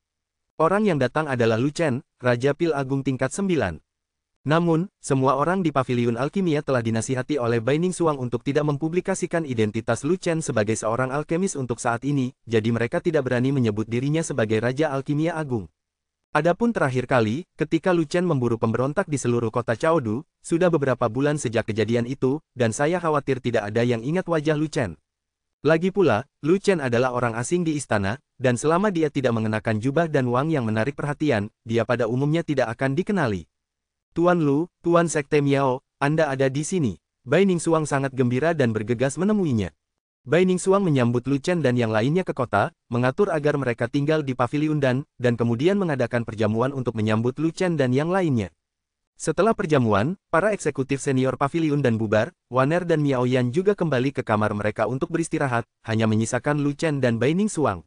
Orang yang datang adalah Lu Chen, Raja Pil Agung tingkat 9. Namun, semua orang di Pavilion Alkimia telah dinasihati oleh Bai Ningsuang untuk tidak mempublikasikan identitas Lu Chen sebagai seorang alkemis untuk saat ini, jadi mereka tidak berani menyebut dirinya sebagai Raja Alkimia Agung. Adapun terakhir kali, ketika Lu Chen memburu pemberontak di seluruh kota Chaodu, sudah beberapa bulan sejak kejadian itu, dan saya khawatir tidak ada yang ingat wajah Lu Chen. Lagi pula, Lu Chen adalah orang asing di istana, dan selama dia tidak mengenakan jubah dan wang yang menarik perhatian, dia pada umumnya tidak akan dikenali. Tuan Lu, Tuan Sekte Miao, Anda ada di sini. Bai Ningsuang sangat gembira dan bergegas menemuinya. Bai Ningsuang menyambut Lu Chen dan yang lainnya ke kota, mengatur agar mereka tinggal di Pavilion Dan, dan kemudian mengadakan perjamuan untuk menyambut Lu Chen dan yang lainnya. Setelah perjamuan, para eksekutif senior Pavilion Dan bubar, Waner dan Miao Yan juga kembali ke kamar mereka untuk beristirahat, hanya menyisakan Lu Chen dan Bai Ningsuang.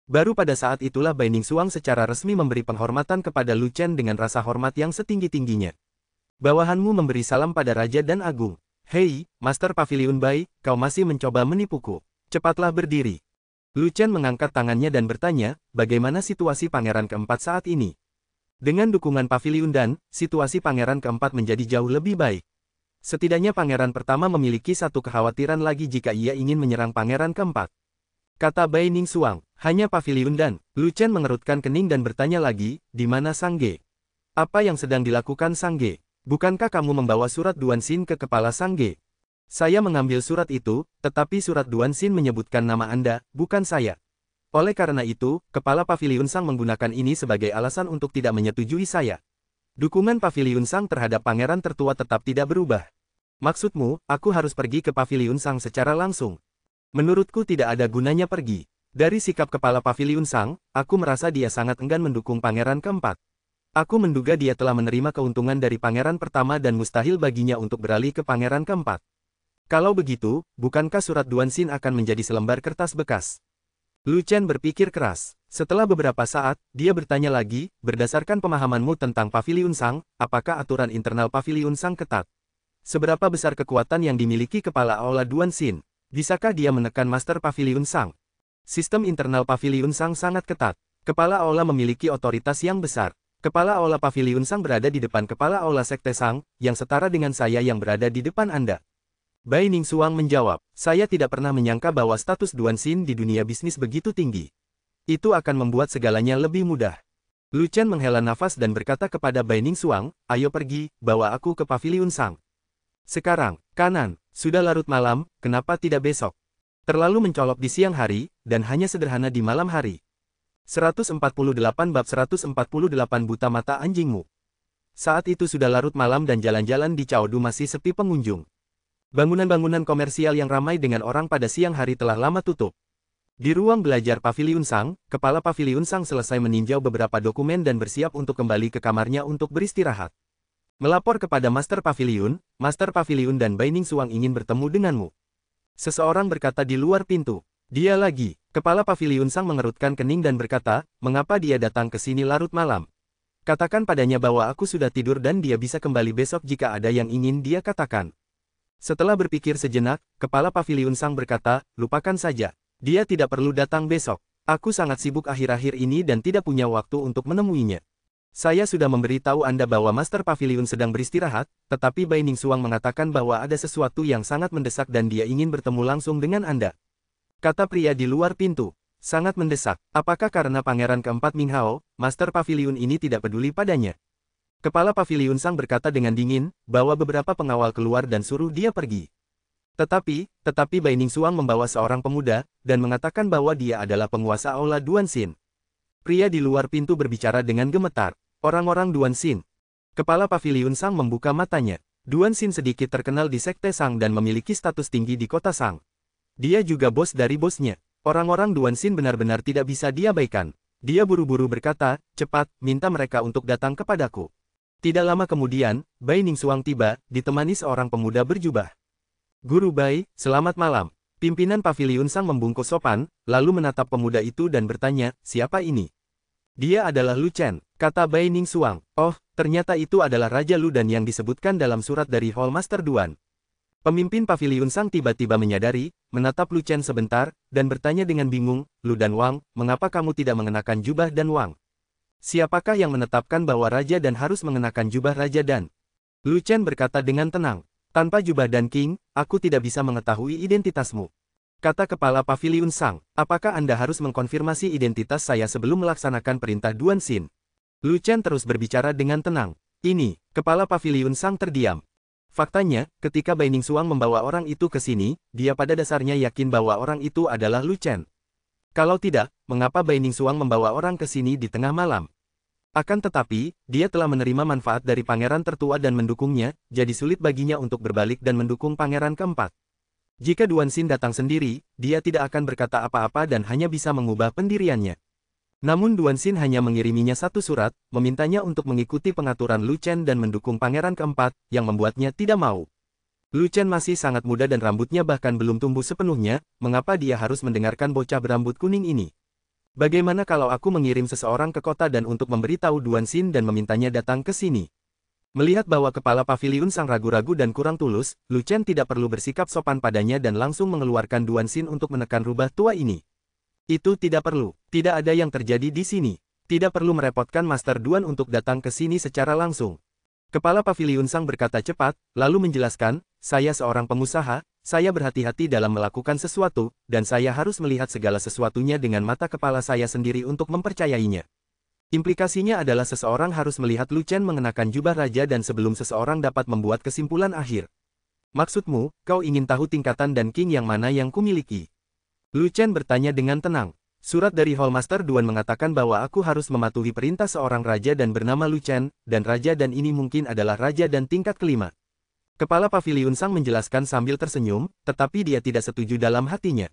Baru pada saat itulah Bai Ningsuang secara resmi memberi penghormatan kepada Lu Chen dengan rasa hormat yang setinggi-tingginya. Bawahanmu memberi salam pada Raja dan Agung. Hei, Master Pavilion Bai, kau masih mencoba menipuku. Cepatlah berdiri. Lu Chen mengangkat tangannya dan bertanya, bagaimana situasi Pangeran Keempat saat ini? Dengan dukungan Pavilion Dan, situasi Pangeran Keempat menjadi jauh lebih baik. Setidaknya Pangeran Pertama memiliki satu kekhawatiran lagi jika ia ingin menyerang Pangeran Keempat. Kata Bai Ningsuang. Hanya Pavilion Dan. Lu Chen mengerutkan kening dan bertanya lagi, di mana Sang Ge? Apa yang sedang dilakukan Sang Ge? Bukankah kamu membawa surat Duan Xin ke kepala Sang Ge? Saya mengambil surat itu, tetapi surat Duan Xin menyebutkan nama Anda, bukan saya. Oleh karena itu, kepala Pavilion Sang menggunakan ini sebagai alasan untuk tidak menyetujui saya. Dukungan Pavilion Sang terhadap Pangeran Tertua tetap tidak berubah. Maksudmu, aku harus pergi ke Pavilion Sang secara langsung? Menurutku tidak ada gunanya pergi. Dari sikap kepala Paviliun Sang, aku merasa dia sangat enggan mendukung pangeran keempat. Aku menduga dia telah menerima keuntungan dari pangeran pertama dan mustahil baginya untuk beralih ke pangeran keempat. Kalau begitu, bukankah surat Duan Xin akan menjadi selembar kertas bekas? Lu Chen berpikir keras. Setelah beberapa saat, dia bertanya lagi, berdasarkan pemahamanmu tentang Paviliun Sang, apakah aturan internal Paviliun Sang ketat? Seberapa besar kekuatan yang dimiliki kepala Aula Duan Xin? Bisakah dia menekan Master Paviliun Sang? Sistem internal Paviliun Sang sangat ketat. Kepala Aula memiliki otoritas yang besar. Kepala Aula Paviliun Sang berada di depan Kepala Aula Sekte Sang, yang setara dengan saya yang berada di depan Anda. Bai Ningsuang menjawab, saya tidak pernah menyangka bahwa status Duan Xin di dunia bisnis begitu tinggi. Itu akan membuat segalanya lebih mudah. Lu Chen menghela nafas dan berkata kepada Bai Ningsuang, ayo pergi, bawa aku ke Paviliun Sang. Sekarang, kanan, sudah larut malam, kenapa tidak besok? Terlalu mencolok di siang hari, dan hanya sederhana di malam hari. 148 bab 148 buta mata anjingmu. Saat itu sudah larut malam dan jalan-jalan di Chaodu masih sepi pengunjung. Bangunan-bangunan komersial yang ramai dengan orang pada siang hari telah lama tutup. Di ruang belajar Paviliun Sang, kepala Paviliun Sang selesai meninjau beberapa dokumen dan bersiap untuk kembali ke kamarnya untuk beristirahat. Melapor kepada Master Paviliun dan Bai Ningsuang ingin bertemu denganmu. Seseorang berkata di luar pintu. Dia lagi. Kepala Paviliun Sang mengerutkan kening dan berkata, mengapa dia datang ke sini larut malam? Katakan padanya bahwa aku sudah tidur dan dia bisa kembali besok jika ada yang ingin dia katakan. Setelah berpikir sejenak, Kepala Paviliun Sang berkata, lupakan saja. Dia tidak perlu datang besok. Aku sangat sibuk akhir-akhir ini dan tidak punya waktu untuk menemuinya. Saya sudah memberitahu Anda bahwa Master Paviliun sedang beristirahat, tetapi Bai Ningsuang mengatakan bahwa ada sesuatu yang sangat mendesak dan dia ingin bertemu langsung dengan Anda. Kata pria di luar pintu. Sangat mendesak. Apakah karena pangeran keempat Ming Hao, Master Paviliun ini tidak peduli padanya? Kepala Paviliun Sang berkata dengan dingin, bawa beberapa pengawal keluar dan suruh dia pergi. Tetapi Bai Ningsuang membawa seorang pemuda, dan mengatakan bahwa dia adalah penguasa Aula Duan Xin. Pria di luar pintu berbicara dengan gemetar. Orang-orang Duan Xin. Kepala Paviliun Sang membuka matanya. Duan Xin sedikit terkenal di Sekte Sang dan memiliki status tinggi di kota Sang. Dia juga bos dari bosnya. Orang-orang Duan Xin benar-benar tidak bisa diabaikan. Dia buru-buru berkata, cepat, minta mereka untuk datang kepadaku. Tidak lama kemudian, Bai Ningsuang tiba, ditemani seorang pemuda berjubah. Guru Bai, selamat malam. Pimpinan Paviliun Sang membungkuk sopan, lalu menatap pemuda itu dan bertanya, siapa ini? Dia adalah Lu Chen, kata Bai Ningsuang. Oh, ternyata itu adalah Raja Lu dan yang disebutkan dalam surat dari Hall Master Duan. Pemimpin Paviliun Sang tiba-tiba menyadari, menatap Lu Chen sebentar, dan bertanya dengan bingung, Lu dan Wang, mengapa kamu tidak mengenakan jubah dan Wang? Siapakah yang menetapkan bahwa Raja dan harus mengenakan jubah Raja dan? Lu Chen berkata dengan tenang, tanpa jubah dan King, aku tidak bisa mengetahui identitasmu. Kata Kepala Paviliun Sang, apakah Anda harus mengkonfirmasi identitas saya sebelum melaksanakan perintah Duan Xin? Lu Chen terus berbicara dengan tenang. Ini, Kepala Paviliun Sang terdiam. Faktanya, ketika Bai Ningsuang membawa orang itu ke sini, dia pada dasarnya yakin bahwa orang itu adalah Lu Chen. Kalau tidak, mengapa Bai Ningsuang membawa orang ke sini di tengah malam? Akan tetapi, dia telah menerima manfaat dari pangeran tertua dan mendukungnya, jadi sulit baginya untuk berbalik dan mendukung pangeran keempat. Jika Duan Xin datang sendiri, dia tidak akan berkata apa-apa dan hanya bisa mengubah pendiriannya. Namun Duan Xin hanya mengiriminya satu surat, memintanya untuk mengikuti pengaturan Lu Chen dan mendukung pangeran keempat, yang membuatnya tidak mau. Lu Chen masih sangat muda dan rambutnya bahkan belum tumbuh sepenuhnya, mengapa dia harus mendengarkan bocah berambut kuning ini? Bagaimana kalau aku mengirim seseorang ke kota dan untuk memberitahu Duan Xin dan memintanya datang ke sini? Melihat bahwa Kepala Paviliun Sang ragu-ragu dan kurang tulus, Lu Chen tidak perlu bersikap sopan padanya dan langsung mengeluarkan Duan Xin untuk menekan rubah tua ini. Itu tidak perlu. Tidak ada yang terjadi di sini. Tidak perlu merepotkan Master Duan untuk datang ke sini secara langsung. Kepala Paviliun Sang berkata cepat, lalu menjelaskan, saya seorang pengusaha, saya berhati-hati dalam melakukan sesuatu, dan saya harus melihat segala sesuatunya dengan mata kepala saya sendiri untuk mempercayainya. Implikasinya adalah seseorang harus melihat Lu Chen mengenakan jubah raja dan sebelum seseorang dapat membuat kesimpulan akhir. Maksudmu, kau ingin tahu tingkatan dan king yang mana yang kumiliki? Lu Chen bertanya dengan tenang. Surat dari Hall Master Duan mengatakan bahwa aku harus mematuhi perintah seorang raja dan bernama Lu Chen, dan raja dan ini mungkin adalah raja dan tingkat kelima. Kepala Paviliun Sang menjelaskan sambil tersenyum, tetapi dia tidak setuju dalam hatinya.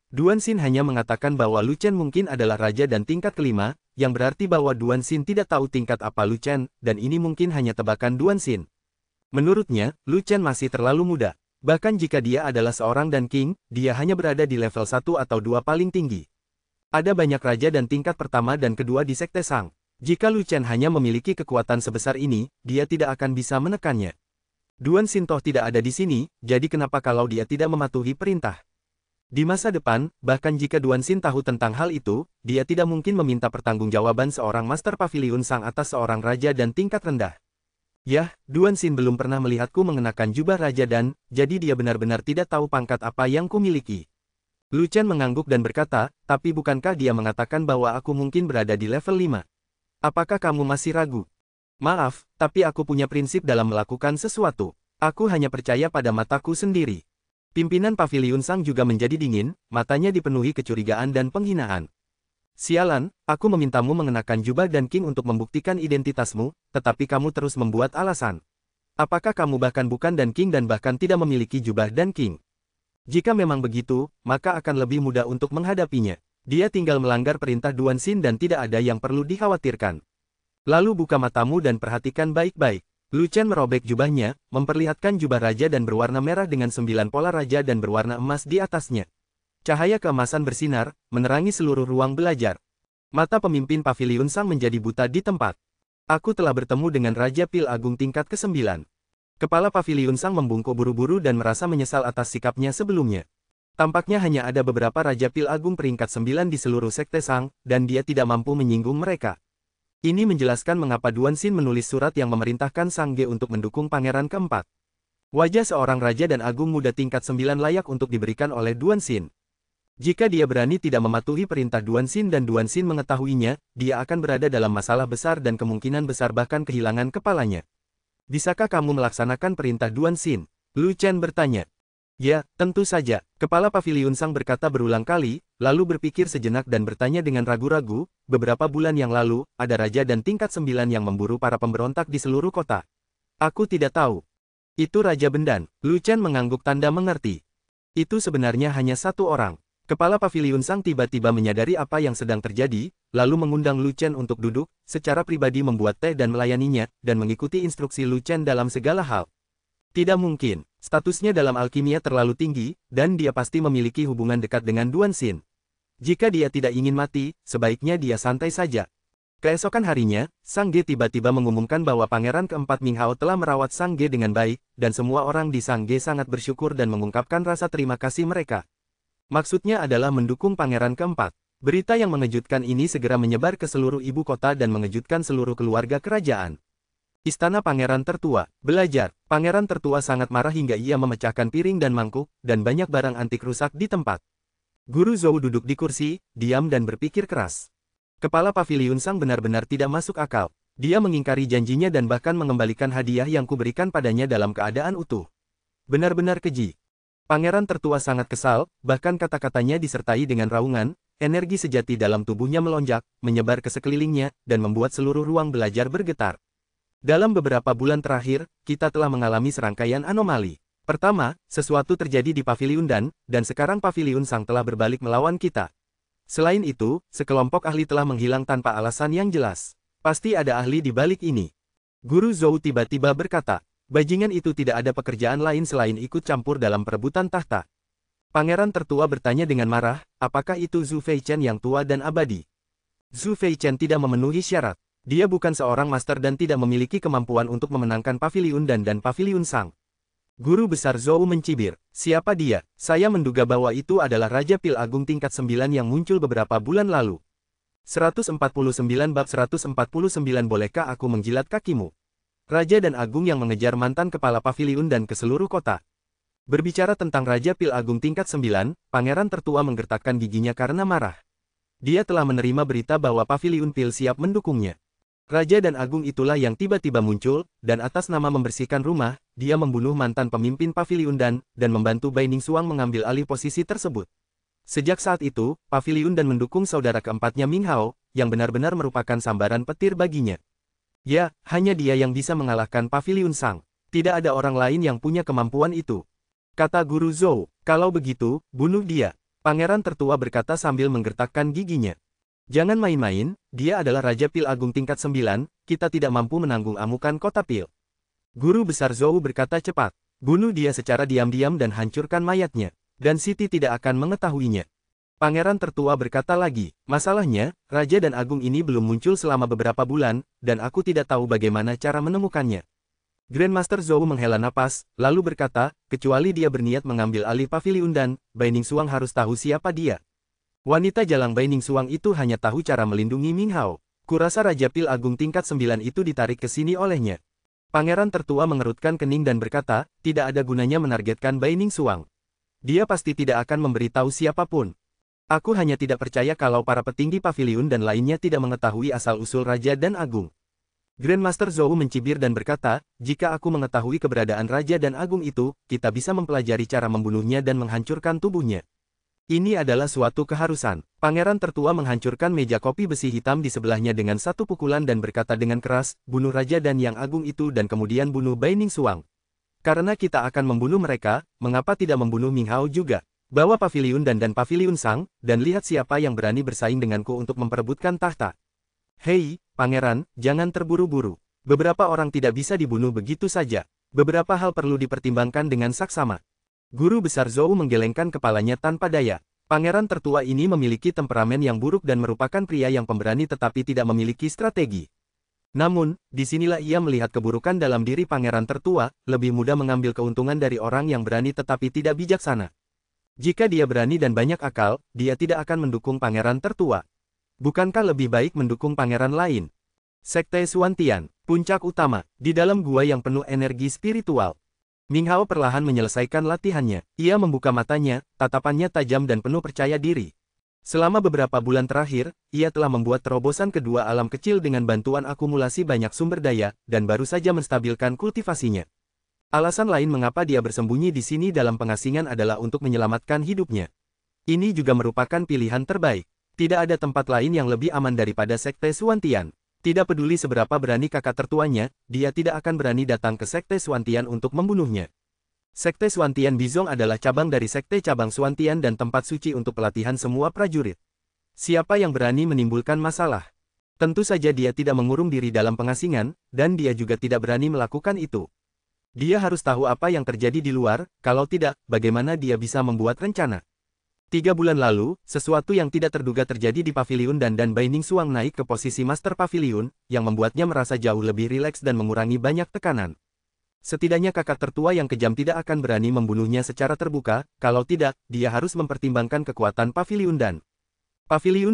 Duan Xin hanya mengatakan bahwa Lu Chen mungkin adalah raja dan tingkat kelima, yang berarti bahwa Duan Xin tidak tahu tingkat apa Lu Chen, dan ini mungkin hanya tebakan Duan Xin. Menurutnya, Lu Chen masih terlalu muda. Bahkan jika dia adalah seorang dan king, dia hanya berada di level 1 atau 2 paling tinggi. Ada banyak raja dan tingkat pertama dan kedua di Sekte Shang. Jika Lu Chen hanya memiliki kekuatan sebesar ini, dia tidak akan bisa menekannya. Duan Xin toh tidak ada di sini, jadi kenapa kalau dia tidak mematuhi perintah? Di masa depan, bahkan jika Duan Xin tahu tentang hal itu, dia tidak mungkin meminta pertanggungjawaban seorang Master Paviliun Shang atas seorang raja dan tingkat rendah. Yah, Duan Xin belum pernah melihatku mengenakan jubah raja dan, jadi dia benar-benar tidak tahu pangkat apa yang kumiliki. Lu Chen mengangguk dan berkata, tapi bukankah dia mengatakan bahwa aku mungkin berada di level 5? Apakah kamu masih ragu? Maaf, tapi aku punya prinsip dalam melakukan sesuatu. Aku hanya percaya pada mataku sendiri. Pimpinan Paviliun Shang juga menjadi dingin, matanya dipenuhi kecurigaan dan penghinaan. Sialan, aku memintamu mengenakan jubah dan king untuk membuktikan identitasmu, tetapi kamu terus membuat alasan. Apakah kamu bahkan bukan dan king dan bahkan tidak memiliki jubah dan king? Jika memang begitu, maka akan lebih mudah untuk menghadapinya. Dia tinggal melanggar perintah Duan Xin dan tidak ada yang perlu dikhawatirkan. Lalu buka matamu dan perhatikan baik-baik. Lu Chen merobek jubahnya, memperlihatkan jubah raja dan berwarna merah dengan 9 pola raja dan berwarna emas di atasnya. Cahaya keemasan bersinar, menerangi seluruh ruang belajar. Mata pemimpin Paviliun Shang menjadi buta di tempat. Aku telah bertemu dengan Raja Pil Agung tingkat ke-9. Kepala Paviliun Shang membungkuk buru-buru dan merasa menyesal atas sikapnya sebelumnya. Tampaknya hanya ada beberapa Raja Pil Agung peringkat 9 di seluruh Sekte Shang, dan dia tidak mampu menyinggung mereka. Ini menjelaskan mengapa Duan Xin menulis surat yang memerintahkan Sang Ge untuk mendukung pangeran keempat. Wajah seorang raja dan agung muda tingkat 9 layak untuk diberikan oleh Duan Xin. Jika dia berani tidak mematuhi perintah Duan Xin dan Duan Xin mengetahuinya, dia akan berada dalam masalah besar dan kemungkinan besar bahkan kehilangan kepalanya. Bisakah kamu melaksanakan perintah Duan Xin? Lu Chen bertanya. Ya, tentu saja. Kepala Paviliun Shang berkata berulang kali, lalu berpikir sejenak dan bertanya dengan ragu-ragu, beberapa bulan yang lalu, ada raja dan tingkat 9 yang memburu para pemberontak di seluruh kota. Aku tidak tahu. Itu Raja Bendan. Lu Chen mengangguk tanda mengerti. Itu sebenarnya hanya satu orang. Kepala Paviliun Shang tiba-tiba menyadari apa yang sedang terjadi, lalu mengundang Lu Chen untuk duduk, secara pribadi membuat teh dan melayaninya, dan mengikuti instruksi Lu Chen dalam segala hal. Tidak mungkin. Statusnya dalam alkimia terlalu tinggi, dan dia pasti memiliki hubungan dekat dengan Duan Xin. Jika dia tidak ingin mati, sebaiknya dia santai saja. Keesokan harinya, Sang Ge tiba-tiba mengumumkan bahwa pangeran keempat Ming Hao telah merawat Sang Ge dengan baik, dan semua orang di Sang Ge sangat bersyukur dan mengungkapkan rasa terima kasih mereka. Maksudnya adalah mendukung pangeran keempat. Berita yang mengejutkan ini segera menyebar ke seluruh ibu kota dan mengejutkan seluruh keluarga kerajaan. Istana Pangeran Tertua, belajar. Pangeran Tertua sangat marah hingga ia memecahkan piring dan mangkuk, dan banyak barang antik rusak di tempat. Guru Zhou duduk di kursi, diam dan berpikir keras. Kepala Paviliun Shang benar-benar tidak masuk akal. Dia mengingkari janjinya dan bahkan mengembalikan hadiah yang kuberikan padanya dalam keadaan utuh. Benar-benar keji. Pangeran Tertua sangat kesal, bahkan kata-katanya disertai dengan raungan, energi sejati dalam tubuhnya melonjak, menyebar ke sekelilingnya, dan membuat seluruh ruang belajar bergetar. Dalam beberapa bulan terakhir, kita telah mengalami serangkaian anomali. Pertama, sesuatu terjadi di Paviliun dan sekarang Paviliun Shang telah berbalik melawan kita. Selain itu, sekelompok ahli telah menghilang tanpa alasan yang jelas. Pasti ada ahli di balik ini. Guru Zhou tiba-tiba berkata, bajingan itu tidak ada pekerjaan lain selain ikut campur dalam perebutan tahta. Pangeran Tertua bertanya dengan marah, apakah itu Zhu Feichen yang tua dan abadi? Zhu Feichen tidak memenuhi syarat. Dia bukan seorang master dan tidak memiliki kemampuan untuk memenangkan Paviliun dan Paviliun Shang. Guru besar Zhou mencibir. Siapa dia? Saya menduga bahwa itu adalah Raja Pil Agung tingkat 9 yang muncul beberapa bulan lalu. 149 bab 149 bolehkah aku menjilat kakimu? Raja dan Agung yang mengejar mantan kepala Paviliun dan ke seluruh kota. Berbicara tentang Raja Pil Agung tingkat 9, Pangeran Tertua menggertakkan giginya karena marah. Dia telah menerima berita bahwa Paviliun Pil siap mendukungnya. Raja dan Agung itulah yang tiba-tiba muncul, dan atas nama membersihkan rumah, dia membunuh mantan pemimpin Paviliun dan membantu Bai Ningsuang mengambil alih posisi tersebut. Sejak saat itu, Paviliun dan mendukung saudara keempatnya Ming Hao, yang benar-benar merupakan sambaran petir baginya. Ya, hanya dia yang bisa mengalahkan Paviliun Shang. Tidak ada orang lain yang punya kemampuan itu. Kata Guru Zhou, kalau begitu, bunuh dia. Pangeran tertua berkata sambil menggertakkan giginya. Jangan main-main, dia adalah Raja Pil Agung tingkat 9, kita tidak mampu menanggung amukan kota Pil. Guru besar Zhou berkata cepat. Bunuh dia secara diam-diam dan hancurkan mayatnya. Dan Siti tidak akan mengetahuinya. Pangeran tertua berkata lagi, masalahnya, Raja dan Agung ini belum muncul selama beberapa bulan, dan aku tidak tahu bagaimana cara menemukannya. Grandmaster Zhou menghela napas, lalu berkata, kecuali dia berniat mengambil alih paviliun dan, Bai Ningsuang harus tahu siapa dia. Wanita jalang Bai Ningsuang itu hanya tahu cara melindungi Ming Hao. Kurasa Raja Pil Agung tingkat 9 itu ditarik ke sini olehnya. Pangeran tertua mengerutkan kening dan berkata, tidak ada gunanya menargetkan Bai Ningsuang. Dia pasti tidak akan memberitahu siapapun. Aku hanya tidak percaya kalau para petinggi paviliun dan lainnya tidak mengetahui asal-usul Raja dan Agung. Grandmaster Zhou mencibir dan berkata, jika aku mengetahui keberadaan Raja dan Agung itu, kita bisa mempelajari cara membunuhnya dan menghancurkan tubuhnya. Ini adalah suatu keharusan. Pangeran tertua menghancurkan meja kopi besi hitam di sebelahnya dengan satu pukulan dan berkata dengan keras, bunuh Raja dan Yang Agung itu dan kemudian bunuh Bai Ningsuang. Karena kita akan membunuh mereka, mengapa tidak membunuh Ming Hao juga? Bawa paviliun dan paviliun Sang, dan lihat siapa yang berani bersaing denganku untuk memperebutkan tahta. Hei, pangeran, jangan terburu-buru. Beberapa orang tidak bisa dibunuh begitu saja. Beberapa hal perlu dipertimbangkan dengan saksama. Guru besar Zhou menggelengkan kepalanya tanpa daya. Pangeran tertua ini memiliki temperamen yang buruk dan merupakan pria yang pemberani tetapi tidak memiliki strategi. Namun, disinilah ia melihat keburukan dalam diri pangeran tertua, lebih mudah mengambil keuntungan dari orang yang berani tetapi tidak bijaksana. Jika dia berani dan banyak akal, dia tidak akan mendukung pangeran tertua. Bukankah lebih baik mendukung pangeran lain? Sekte Xuantian, puncak utama, di dalam gua yang penuh energi spiritual. Ming Hao perlahan menyelesaikan latihannya. Ia membuka matanya, tatapannya tajam dan penuh percaya diri. Selama beberapa bulan terakhir, ia telah membuat terobosan kedua alam kecil dengan bantuan akumulasi banyak sumber daya, dan baru saja menstabilkan kultivasinya. Alasan lain mengapa dia bersembunyi di sini dalam pengasingan adalah untuk menyelamatkan hidupnya. Ini juga merupakan pilihan terbaik. Tidak ada tempat lain yang lebih aman daripada Sekte Xuantian. Tidak peduli seberapa berani kakak tertuanya, dia tidak akan berani datang ke Sekte Xuantian untuk membunuhnya. Sekte Xuantian Bizong adalah cabang dari Sekte Cabang Xuantian dan tempat suci untuk pelatihan semua prajurit. Siapa yang berani menimbulkan masalah? Tentu saja dia tidak mengurung diri dalam pengasingan, dan dia juga tidak berani melakukan itu. Dia harus tahu apa yang terjadi di luar, kalau tidak, bagaimana dia bisa membuat rencana. 3 bulan lalu, sesuatu yang tidak terduga terjadi di paviliun dan Bai Ningsuang naik ke posisi Master Paviliun, yang membuatnya merasa jauh lebih rileks dan mengurangi banyak tekanan. Setidaknya kakak tertua yang kejam tidak akan berani membunuhnya secara terbuka, kalau tidak, dia harus mempertimbangkan kekuatan paviliun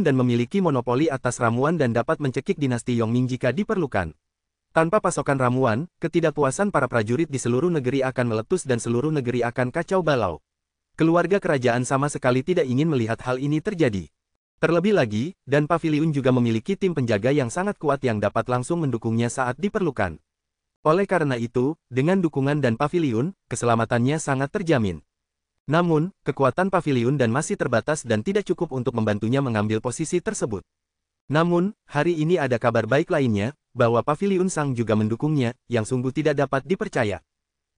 dan memiliki monopoli atas ramuan dan dapat mencekik dinasti Yongming jika diperlukan. Tanpa pasokan ramuan, ketidakpuasan para prajurit di seluruh negeri akan meletus dan seluruh negeri akan kacau balau. Keluarga kerajaan sama sekali tidak ingin melihat hal ini terjadi. Terlebih lagi, dan paviliun juga memiliki tim penjaga yang sangat kuat yang dapat langsung mendukungnya saat diperlukan. Oleh karena itu, dengan dukungan dan paviliun, keselamatannya sangat terjamin. Namun, kekuatan paviliun dan masih terbatas dan tidak cukup untuk membantunya mengambil posisi tersebut. Namun, hari ini ada kabar baik lainnya, bahwa paviliun Sang juga mendukungnya, yang sungguh tidak dapat dipercaya.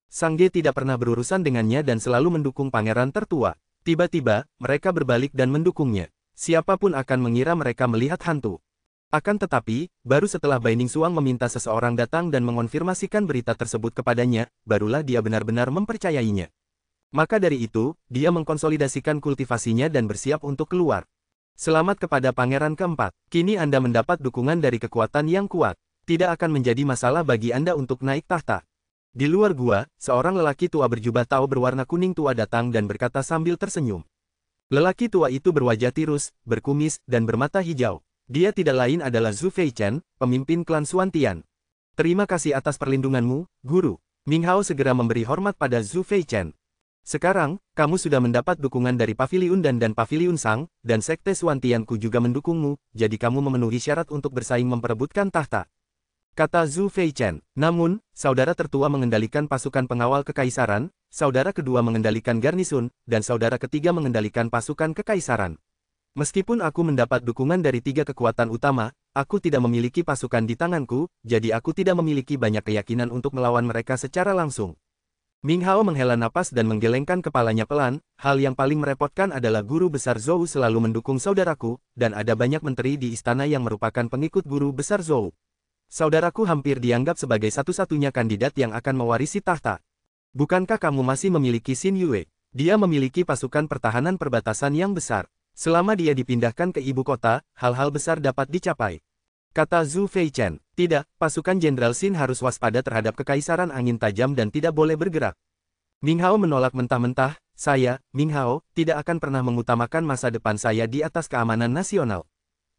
Sang Ge tidak pernah berurusan dengannya dan selalu mendukung pangeran tertua. Tiba-tiba, mereka berbalik dan mendukungnya. Siapapun akan mengira mereka melihat hantu. Akan tetapi, baru setelah Bai Ningsuang meminta seseorang datang dan mengonfirmasikan berita tersebut kepadanya, barulah dia benar-benar mempercayainya. Maka dari itu, dia mengkonsolidasikan kultivasinya dan bersiap untuk keluar. Selamat kepada pangeran keempat. Kini Anda mendapat dukungan dari kekuatan yang kuat. Tidak akan menjadi masalah bagi Anda untuk naik tahta. Di luar gua, seorang lelaki tua berjubah tau berwarna kuning tua datang dan berkata sambil tersenyum. Lelaki tua itu berwajah tirus, berkumis, dan bermata hijau. Dia tidak lain adalah Zhu Feichen, pemimpin klan Xuantian. Terima kasih atas perlindunganmu, Guru. Ming Hao segera memberi hormat pada Zhu Feichen. Sekarang, kamu sudah mendapat dukungan dari paviliun dan paviliun Sang, dan Sekte Xuantianku juga mendukungmu, jadi kamu memenuhi syarat untuk bersaing memperebutkan tahta. Kata Zhu Feichen. Namun, saudara tertua mengendalikan pasukan pengawal kekaisaran, saudara kedua mengendalikan garnisun, dan saudara ketiga mengendalikan pasukan kekaisaran. Meskipun aku mendapat dukungan dari 3 kekuatan utama, aku tidak memiliki pasukan di tanganku, jadi aku tidak memiliki banyak keyakinan untuk melawan mereka secara langsung. Ming Hao menghela napas dan menggelengkan kepalanya pelan, hal yang paling merepotkan adalah guru besar Zhou selalu mendukung saudaraku, dan ada banyak menteri di istana yang merupakan pengikut guru besar Zhou. Saudaraku hampir dianggap sebagai satu-satunya kandidat yang akan mewarisi tahta. Bukankah kamu masih memiliki Xin Yue? Dia memiliki pasukan pertahanan perbatasan yang besar. Selama dia dipindahkan ke ibu kota, hal-hal besar dapat dicapai. Kata Zhu Feichen, tidak, pasukan Jenderal Xin harus waspada terhadap kekaisaran angin tajam dan tidak boleh bergerak. Ming Hao menolak mentah-mentah, saya, Ming Hao, tidak akan pernah mengutamakan masa depan saya di atas keamanan nasional.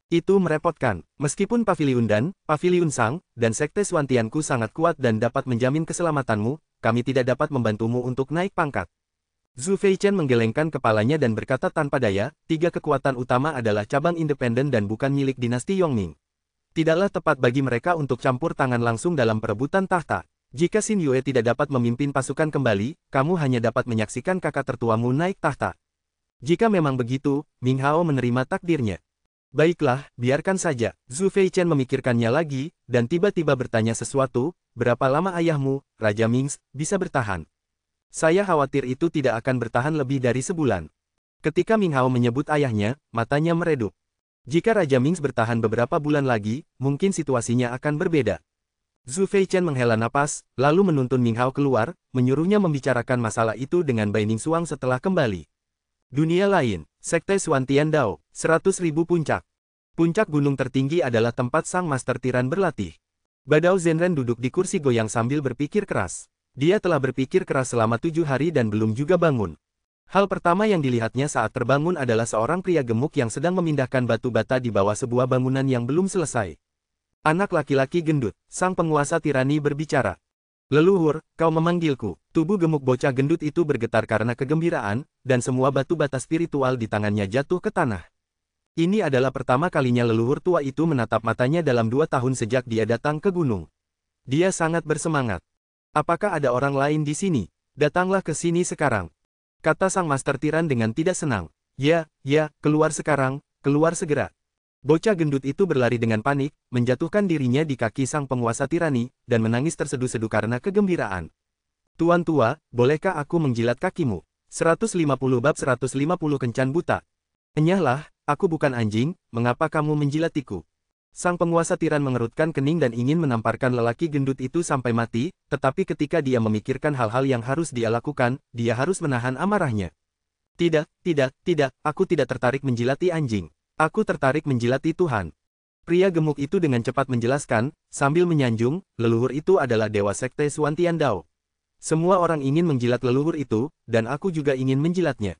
Itu merepotkan, meskipun Paviliun Dan, Paviliun Sang, dan Sekte Suantianku sangat kuat dan dapat menjamin keselamatanmu, kami tidak dapat membantumu untuk naik pangkat. Zhu Feichen menggelengkan kepalanya dan berkata tanpa daya, tiga kekuatan utama adalah cabang independen dan bukan milik dinasti Yongming. Tidaklah tepat bagi mereka untuk campur tangan langsung dalam perebutan tahta. Jika Xin Yue tidak dapat memimpin pasukan kembali, kamu hanya dapat menyaksikan kakak tertuamu naik tahta. Jika memang begitu, Ming Hao menerima takdirnya. Baiklah, biarkan saja. Zhu Feichen memikirkannya lagi, dan tiba-tiba bertanya sesuatu, berapa lama ayahmu, Raja Ming, bisa bertahan? Saya khawatir itu tidak akan bertahan lebih dari sebulan. Ketika Ming Hao menyebut ayahnya, matanya meredup. Jika Raja Ming bertahan beberapa bulan lagi, mungkin situasinya akan berbeda. Zhu Feichen menghela napas, lalu menuntun Ming Hao keluar, menyuruhnya membicarakan masalah itu dengan Bai Ningsuang setelah kembali. Dunia lain, Sekte Suantian Dao, 100.000 puncak. Puncak gunung tertinggi adalah tempat sang master tiran berlatih. Badao Zhenren duduk di kursi goyang sambil berpikir keras. Dia telah berpikir keras selama 7 hari dan belum juga bangun. Hal pertama yang dilihatnya saat terbangun adalah seorang pria gemuk yang sedang memindahkan batu bata di bawah sebuah bangunan yang belum selesai. Anak laki-laki gendut, sang penguasa tirani berbicara. Leluhur, kau memanggilku. Tubuh gemuk bocah gendut itu bergetar karena kegembiraan, dan semua batu bata spiritual di tangannya jatuh ke tanah. Ini adalah pertama kalinya leluhur tua itu menatap matanya dalam 2 tahun sejak dia datang ke gunung. Dia sangat bersemangat. Apakah ada orang lain di sini? Datanglah ke sini sekarang. Kata sang master tiran dengan tidak senang. Ya, keluar sekarang, keluar segera. Bocah gendut itu berlari dengan panik, menjatuhkan dirinya di kaki sang penguasa tirani, dan menangis terseduh-seduh karena kegembiraan. Tuan tua, bolehkah aku menjilat kakimu? 150 bab 150 kencan buta. Enyahlah, aku bukan anjing, mengapa kamu menjilatiku? Sang penguasa tiran mengerutkan kening dan ingin menamparkan lelaki gendut itu sampai mati, tetapi ketika dia memikirkan hal-hal yang harus dia lakukan, dia harus menahan amarahnya. Tidak, aku tidak tertarik menjilati anjing. Aku tertarik menjilati Tuhan. Pria gemuk itu dengan cepat menjelaskan, sambil menyanjung, leluhur itu adalah dewa sekte Suantian Dao. Semua orang ingin menjilat leluhur itu, dan aku juga ingin menjilatnya.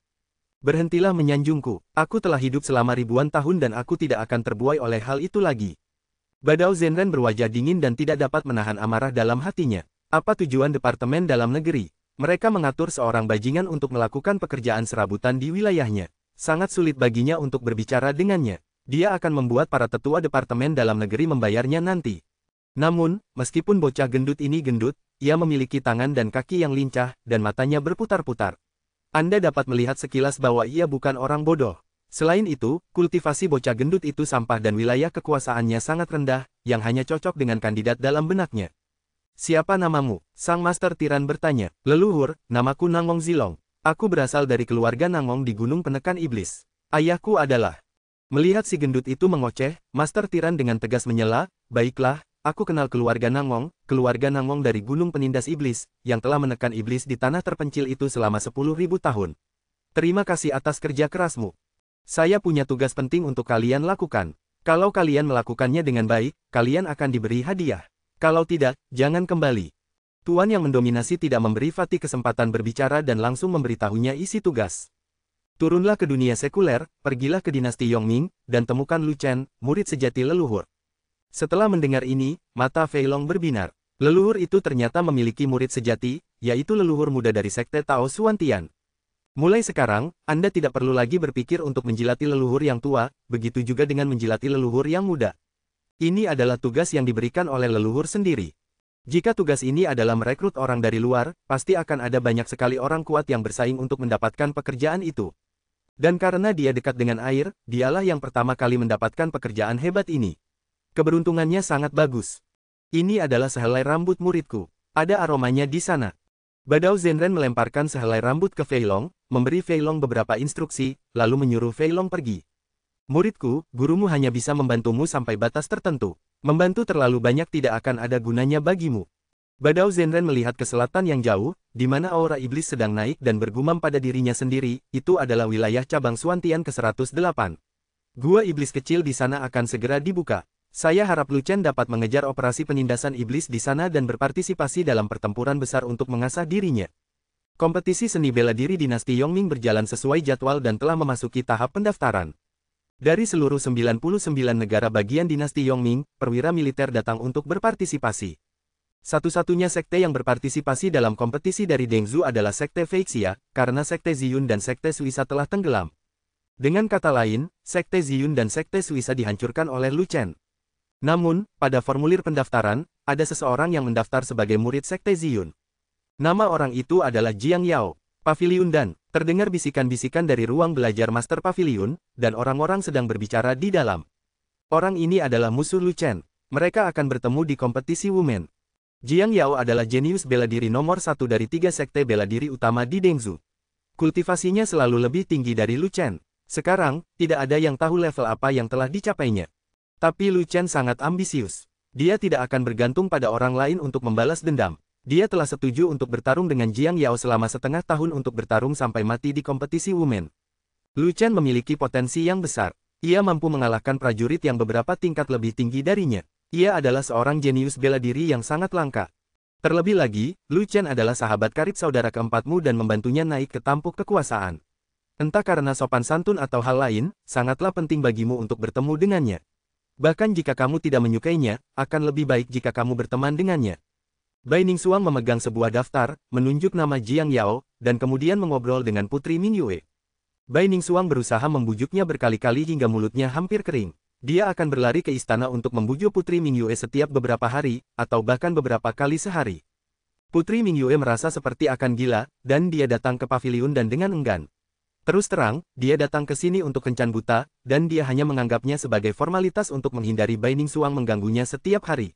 Berhentilah menyanjungku, aku telah hidup selama ribuan tahun dan aku tidak akan terbuai oleh hal itu lagi. Badao Zhenren berwajah dingin dan tidak dapat menahan amarah dalam hatinya. Apa tujuan Departemen Dalam Negeri? Mereka mengatur seorang bajingan untuk melakukan pekerjaan serabutan di wilayahnya. Sangat sulit baginya untuk berbicara dengannya. Dia akan membuat para tetua Departemen Dalam Negeri membayarnya nanti. Namun, meskipun bocah gendut ini gendut, ia memiliki tangan dan kaki yang lincah, dan matanya berputar-putar. Anda dapat melihat sekilas bahwa ia bukan orang bodoh. Selain itu, kultivasi bocah gendut itu sampah dan wilayah kekuasaannya sangat rendah, yang hanya cocok dengan kandidat dalam benaknya. Siapa namamu? Sang master tiran bertanya. Leluhur, namaku Nangong Zilong. Aku berasal dari keluarga Nangong di Gunung Penekan Iblis. Ayahku adalah... Melihat si gendut itu mengoceh, master tiran dengan tegas menyela, baiklah, aku kenal keluarga Nangong dari Gunung Penindas Iblis, yang telah menekan iblis di tanah terpencil itu selama 10.000 tahun. Terima kasih atas kerja kerasmu. Saya punya tugas penting untuk kalian lakukan. Kalau kalian melakukannya dengan baik, kalian akan diberi hadiah. Kalau tidak, jangan kembali. Tuan yang mendominasi tidak memberi Fatih kesempatan berbicara dan langsung memberitahunya isi tugas. Turunlah ke dunia sekuler, pergilah ke dinasti Yongming, dan temukan Lu Chen, murid sejati leluhur. Setelah mendengar ini, mata Fei Long berbinar. Leluhur itu ternyata memiliki murid sejati, yaitu leluhur muda dari sekte Tao Suantian. Mulai sekarang, Anda tidak perlu lagi berpikir untuk menjilati leluhur yang tua, begitu juga dengan menjilati leluhur yang muda. Ini adalah tugas yang diberikan oleh leluhur sendiri. Jika tugas ini adalah merekrut orang dari luar, pasti akan ada banyak sekali orang kuat yang bersaing untuk mendapatkan pekerjaan itu. Dan karena dia dekat dengan air, dialah yang pertama kali mendapatkan pekerjaan hebat ini. Keberuntungannya sangat bagus. Ini adalah sehelai rambut muridku. Ada aromanya di sana. Badao Zhenren melemparkan sehelai rambut ke Fei Long, memberi Fei Long beberapa instruksi, lalu menyuruh Fei Long pergi. Muridku, gurumu hanya bisa membantumu sampai batas tertentu. Membantu terlalu banyak tidak akan ada gunanya bagimu. Badao Zhenren melihat ke selatan yang jauh, di mana aura iblis sedang naik dan bergumam pada dirinya sendiri, itu adalah wilayah cabang Suantian ke-108. Gua iblis kecil di sana akan segera dibuka. Saya harap Lu Chen dapat mengejar operasi penindasan iblis di sana dan berpartisipasi dalam pertempuran besar untuk mengasah dirinya. Kompetisi seni bela diri dinasti Yongming berjalan sesuai jadwal dan telah memasuki tahap pendaftaran. Dari seluruh 99 negara bagian dinasti Yongming, perwira militer datang untuk berpartisipasi. Satu-satunya sekte yang berpartisipasi dalam kompetisi dari Dengzhou adalah sekte Feixia, karena sekte Ziyun dan sekte Suisa telah tenggelam. Dengan kata lain, sekte Ziyun dan sekte Suisa dihancurkan oleh Lu Chen. Namun, pada formulir pendaftaran, ada seseorang yang mendaftar sebagai murid sekte Ziyun. Nama orang itu adalah Jiang Yao. Paviliun Dan, terdengar bisikan-bisikan dari ruang belajar Master Paviliun, dan orang-orang sedang berbicara di dalam. Orang ini adalah musuh Lu Chen. Mereka akan bertemu di kompetisi Wumen. Jiang Yao adalah jenius bela diri nomor 1 dari 3 sekte bela diri utama di Dengzhou. Kultivasinya selalu lebih tinggi dari Lu Chen. Sekarang, tidak ada yang tahu level apa yang telah dicapainya. Tapi Lu Chen sangat ambisius. Dia tidak akan bergantung pada orang lain untuk membalas dendam. Dia telah setuju untuk bertarung dengan Jiang Yao selama setengah tahun untuk bertarung sampai mati di kompetisi Wumen. Lu Chen memiliki potensi yang besar. Ia mampu mengalahkan prajurit yang beberapa tingkat lebih tinggi darinya. Ia adalah seorang jenius bela diri yang sangat langka. Terlebih lagi, Lu Chen adalah sahabat karib saudara keempatmu dan membantunya naik ke tampuk kekuasaan. Entah karena sopan santun atau hal lain, sangatlah penting bagimu untuk bertemu dengannya. Bahkan jika kamu tidak menyukainya, akan lebih baik jika kamu berteman dengannya. Bai Ningxuang memegang sebuah daftar, menunjuk nama Jiang Yao, dan kemudian mengobrol dengan Putri Mingyue. Bai Ningxuang berusaha membujuknya berkali-kali hingga mulutnya hampir kering. Dia akan berlari ke istana untuk membujuk Putri Mingyue setiap beberapa hari, atau bahkan beberapa kali sehari. Putri Mingyue merasa seperti akan gila, dan dia datang ke paviliun dan dengan enggan. Terus terang, dia datang ke sini untuk kencan buta, dan dia hanya menganggapnya sebagai formalitas untuk menghindari Bai Ningxuang mengganggunya setiap hari.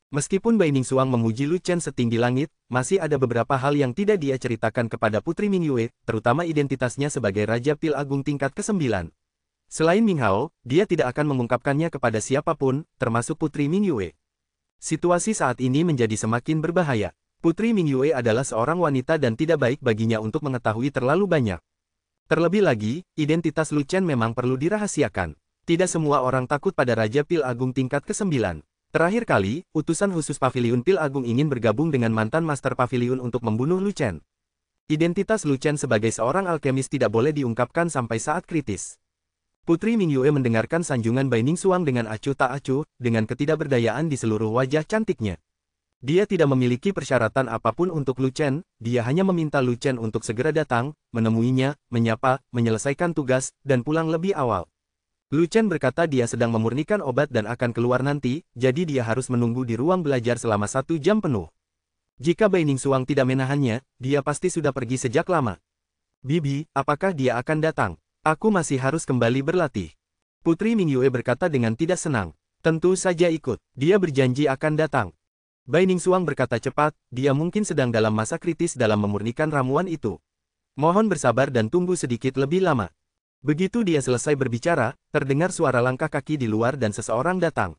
Meskipun Bai Ningxuang memuji Lu Chen setinggi langit, masih ada beberapa hal yang tidak dia ceritakan kepada Putri Mingyue, terutama identitasnya sebagai Raja Pil Agung tingkat ke-9. Selain Ming Hao, dia tidak akan mengungkapkannya kepada siapapun, termasuk Putri Mingyue. Situasi saat ini menjadi semakin berbahaya. Putri Mingyue adalah seorang wanita dan tidak baik baginya untuk mengetahui terlalu banyak. Terlebih lagi, identitas Lu Chen memang perlu dirahasiakan. Tidak semua orang takut pada Raja Pil Agung tingkat ke-9. Terakhir kali, utusan khusus Paviliun Pil Agung ingin bergabung dengan mantan Master Paviliun untuk membunuh Lu Chen. Identitas Lu Chen sebagai seorang alkemis tidak boleh diungkapkan sampai saat kritis. Putri Mingyue mendengarkan sanjungan Bai Ningxuang dengan acuh tak acuh, dengan ketidakberdayaan di seluruh wajah cantiknya. Dia tidak memiliki persyaratan apapun untuk Lu Chen, dia hanya meminta Lu Chen untuk segera datang, menemuinya, menyapa, menyelesaikan tugas, dan pulang lebih awal. Lu Chen berkata dia sedang memurnikan obat dan akan keluar nanti, jadi dia harus menunggu di ruang belajar selama 1 jam penuh. Jika Bai Ningxuang tidak menahannya, dia pasti sudah pergi sejak lama. Bibi, apakah dia akan datang? Aku masih harus kembali berlatih. Putri Mingyue berkata dengan tidak senang. Tentu saja ikut, dia berjanji akan datang. Bai Ningxuang berkata cepat, dia mungkin sedang dalam masa kritis dalam memurnikan ramuan itu. Mohon bersabar dan tunggu sedikit lebih lama. Begitu dia selesai berbicara, terdengar suara langkah kaki di luar dan seseorang datang.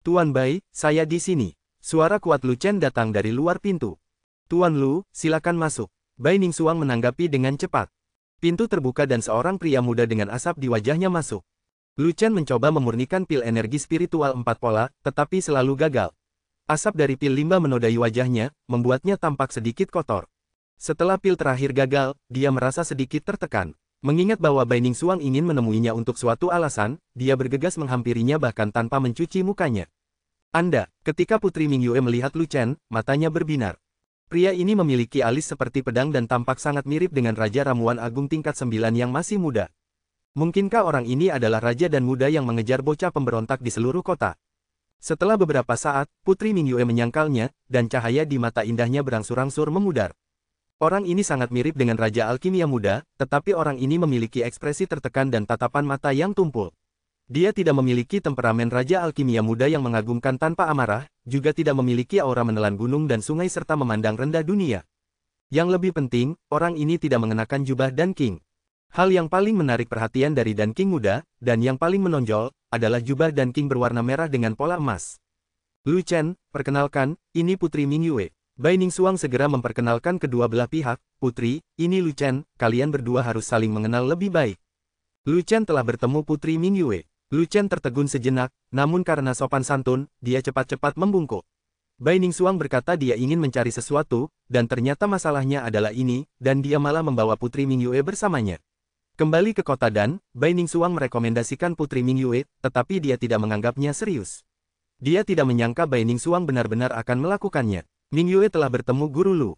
Tuan Bai, saya di sini. Suara kuat Lu Chen datang dari luar pintu. Tuan Lu, silakan masuk. Bai Ningxuang menanggapi dengan cepat. Pintu terbuka dan seorang pria muda dengan asap di wajahnya masuk. Lu Chen mencoba memurnikan pil energi spiritual 4 pola, tetapi selalu gagal. Asap dari pil limbah menodai wajahnya, membuatnya tampak sedikit kotor. Setelah pil terakhir gagal, dia merasa sedikit tertekan. Mengingat bahwa Bai Ningxuang ingin menemuinya untuk suatu alasan, dia bergegas menghampirinya bahkan tanpa mencuci mukanya. Anda, ketika Putri Mingyue melihat Lu Chen, matanya berbinar. Pria ini memiliki alis seperti pedang dan tampak sangat mirip dengan Raja Ramuan Agung tingkat 9 yang masih muda. Mungkinkah orang ini adalah raja dan muda yang mengejar bocah pemberontak di seluruh kota? Setelah beberapa saat, Putri Mingyue menyangkalnya, dan cahaya di mata indahnya berangsur-angsur memudar. Orang ini sangat mirip dengan Raja Alkimia Muda, tetapi orang ini memiliki ekspresi tertekan dan tatapan mata yang tumpul. Dia tidak memiliki temperamen Raja Alkimia Muda yang mengagumkan tanpa amarah, juga tidak memiliki aura menelan gunung dan sungai serta memandang rendah dunia. Yang lebih penting, orang ini tidak mengenakan jubah Dan King. Hal yang paling menarik perhatian dari Dan King muda, dan yang paling menonjol, adalah jubah Dan King berwarna merah dengan pola emas. Lu Chen, perkenalkan, ini Putri Mingyue. Bai Ningxuang segera memperkenalkan kedua belah pihak. Putri, ini Lu Chen, kalian berdua harus saling mengenal lebih baik. Lu Chen telah bertemu Putri Mingyue. Lu Chen tertegun sejenak, namun karena sopan santun, dia cepat-cepat membungkuk. Bai Ningxuang berkata dia ingin mencari sesuatu, dan ternyata masalahnya adalah ini, dan dia malah membawa Putri Mingyue bersamanya. Kembali ke kota Dan, Bai Ningxuang merekomendasikan Putri Mingyue, tetapi dia tidak menganggapnya serius. Dia tidak menyangka Bai Ningxuang benar-benar akan melakukannya. Mingyue telah bertemu Guru Lu.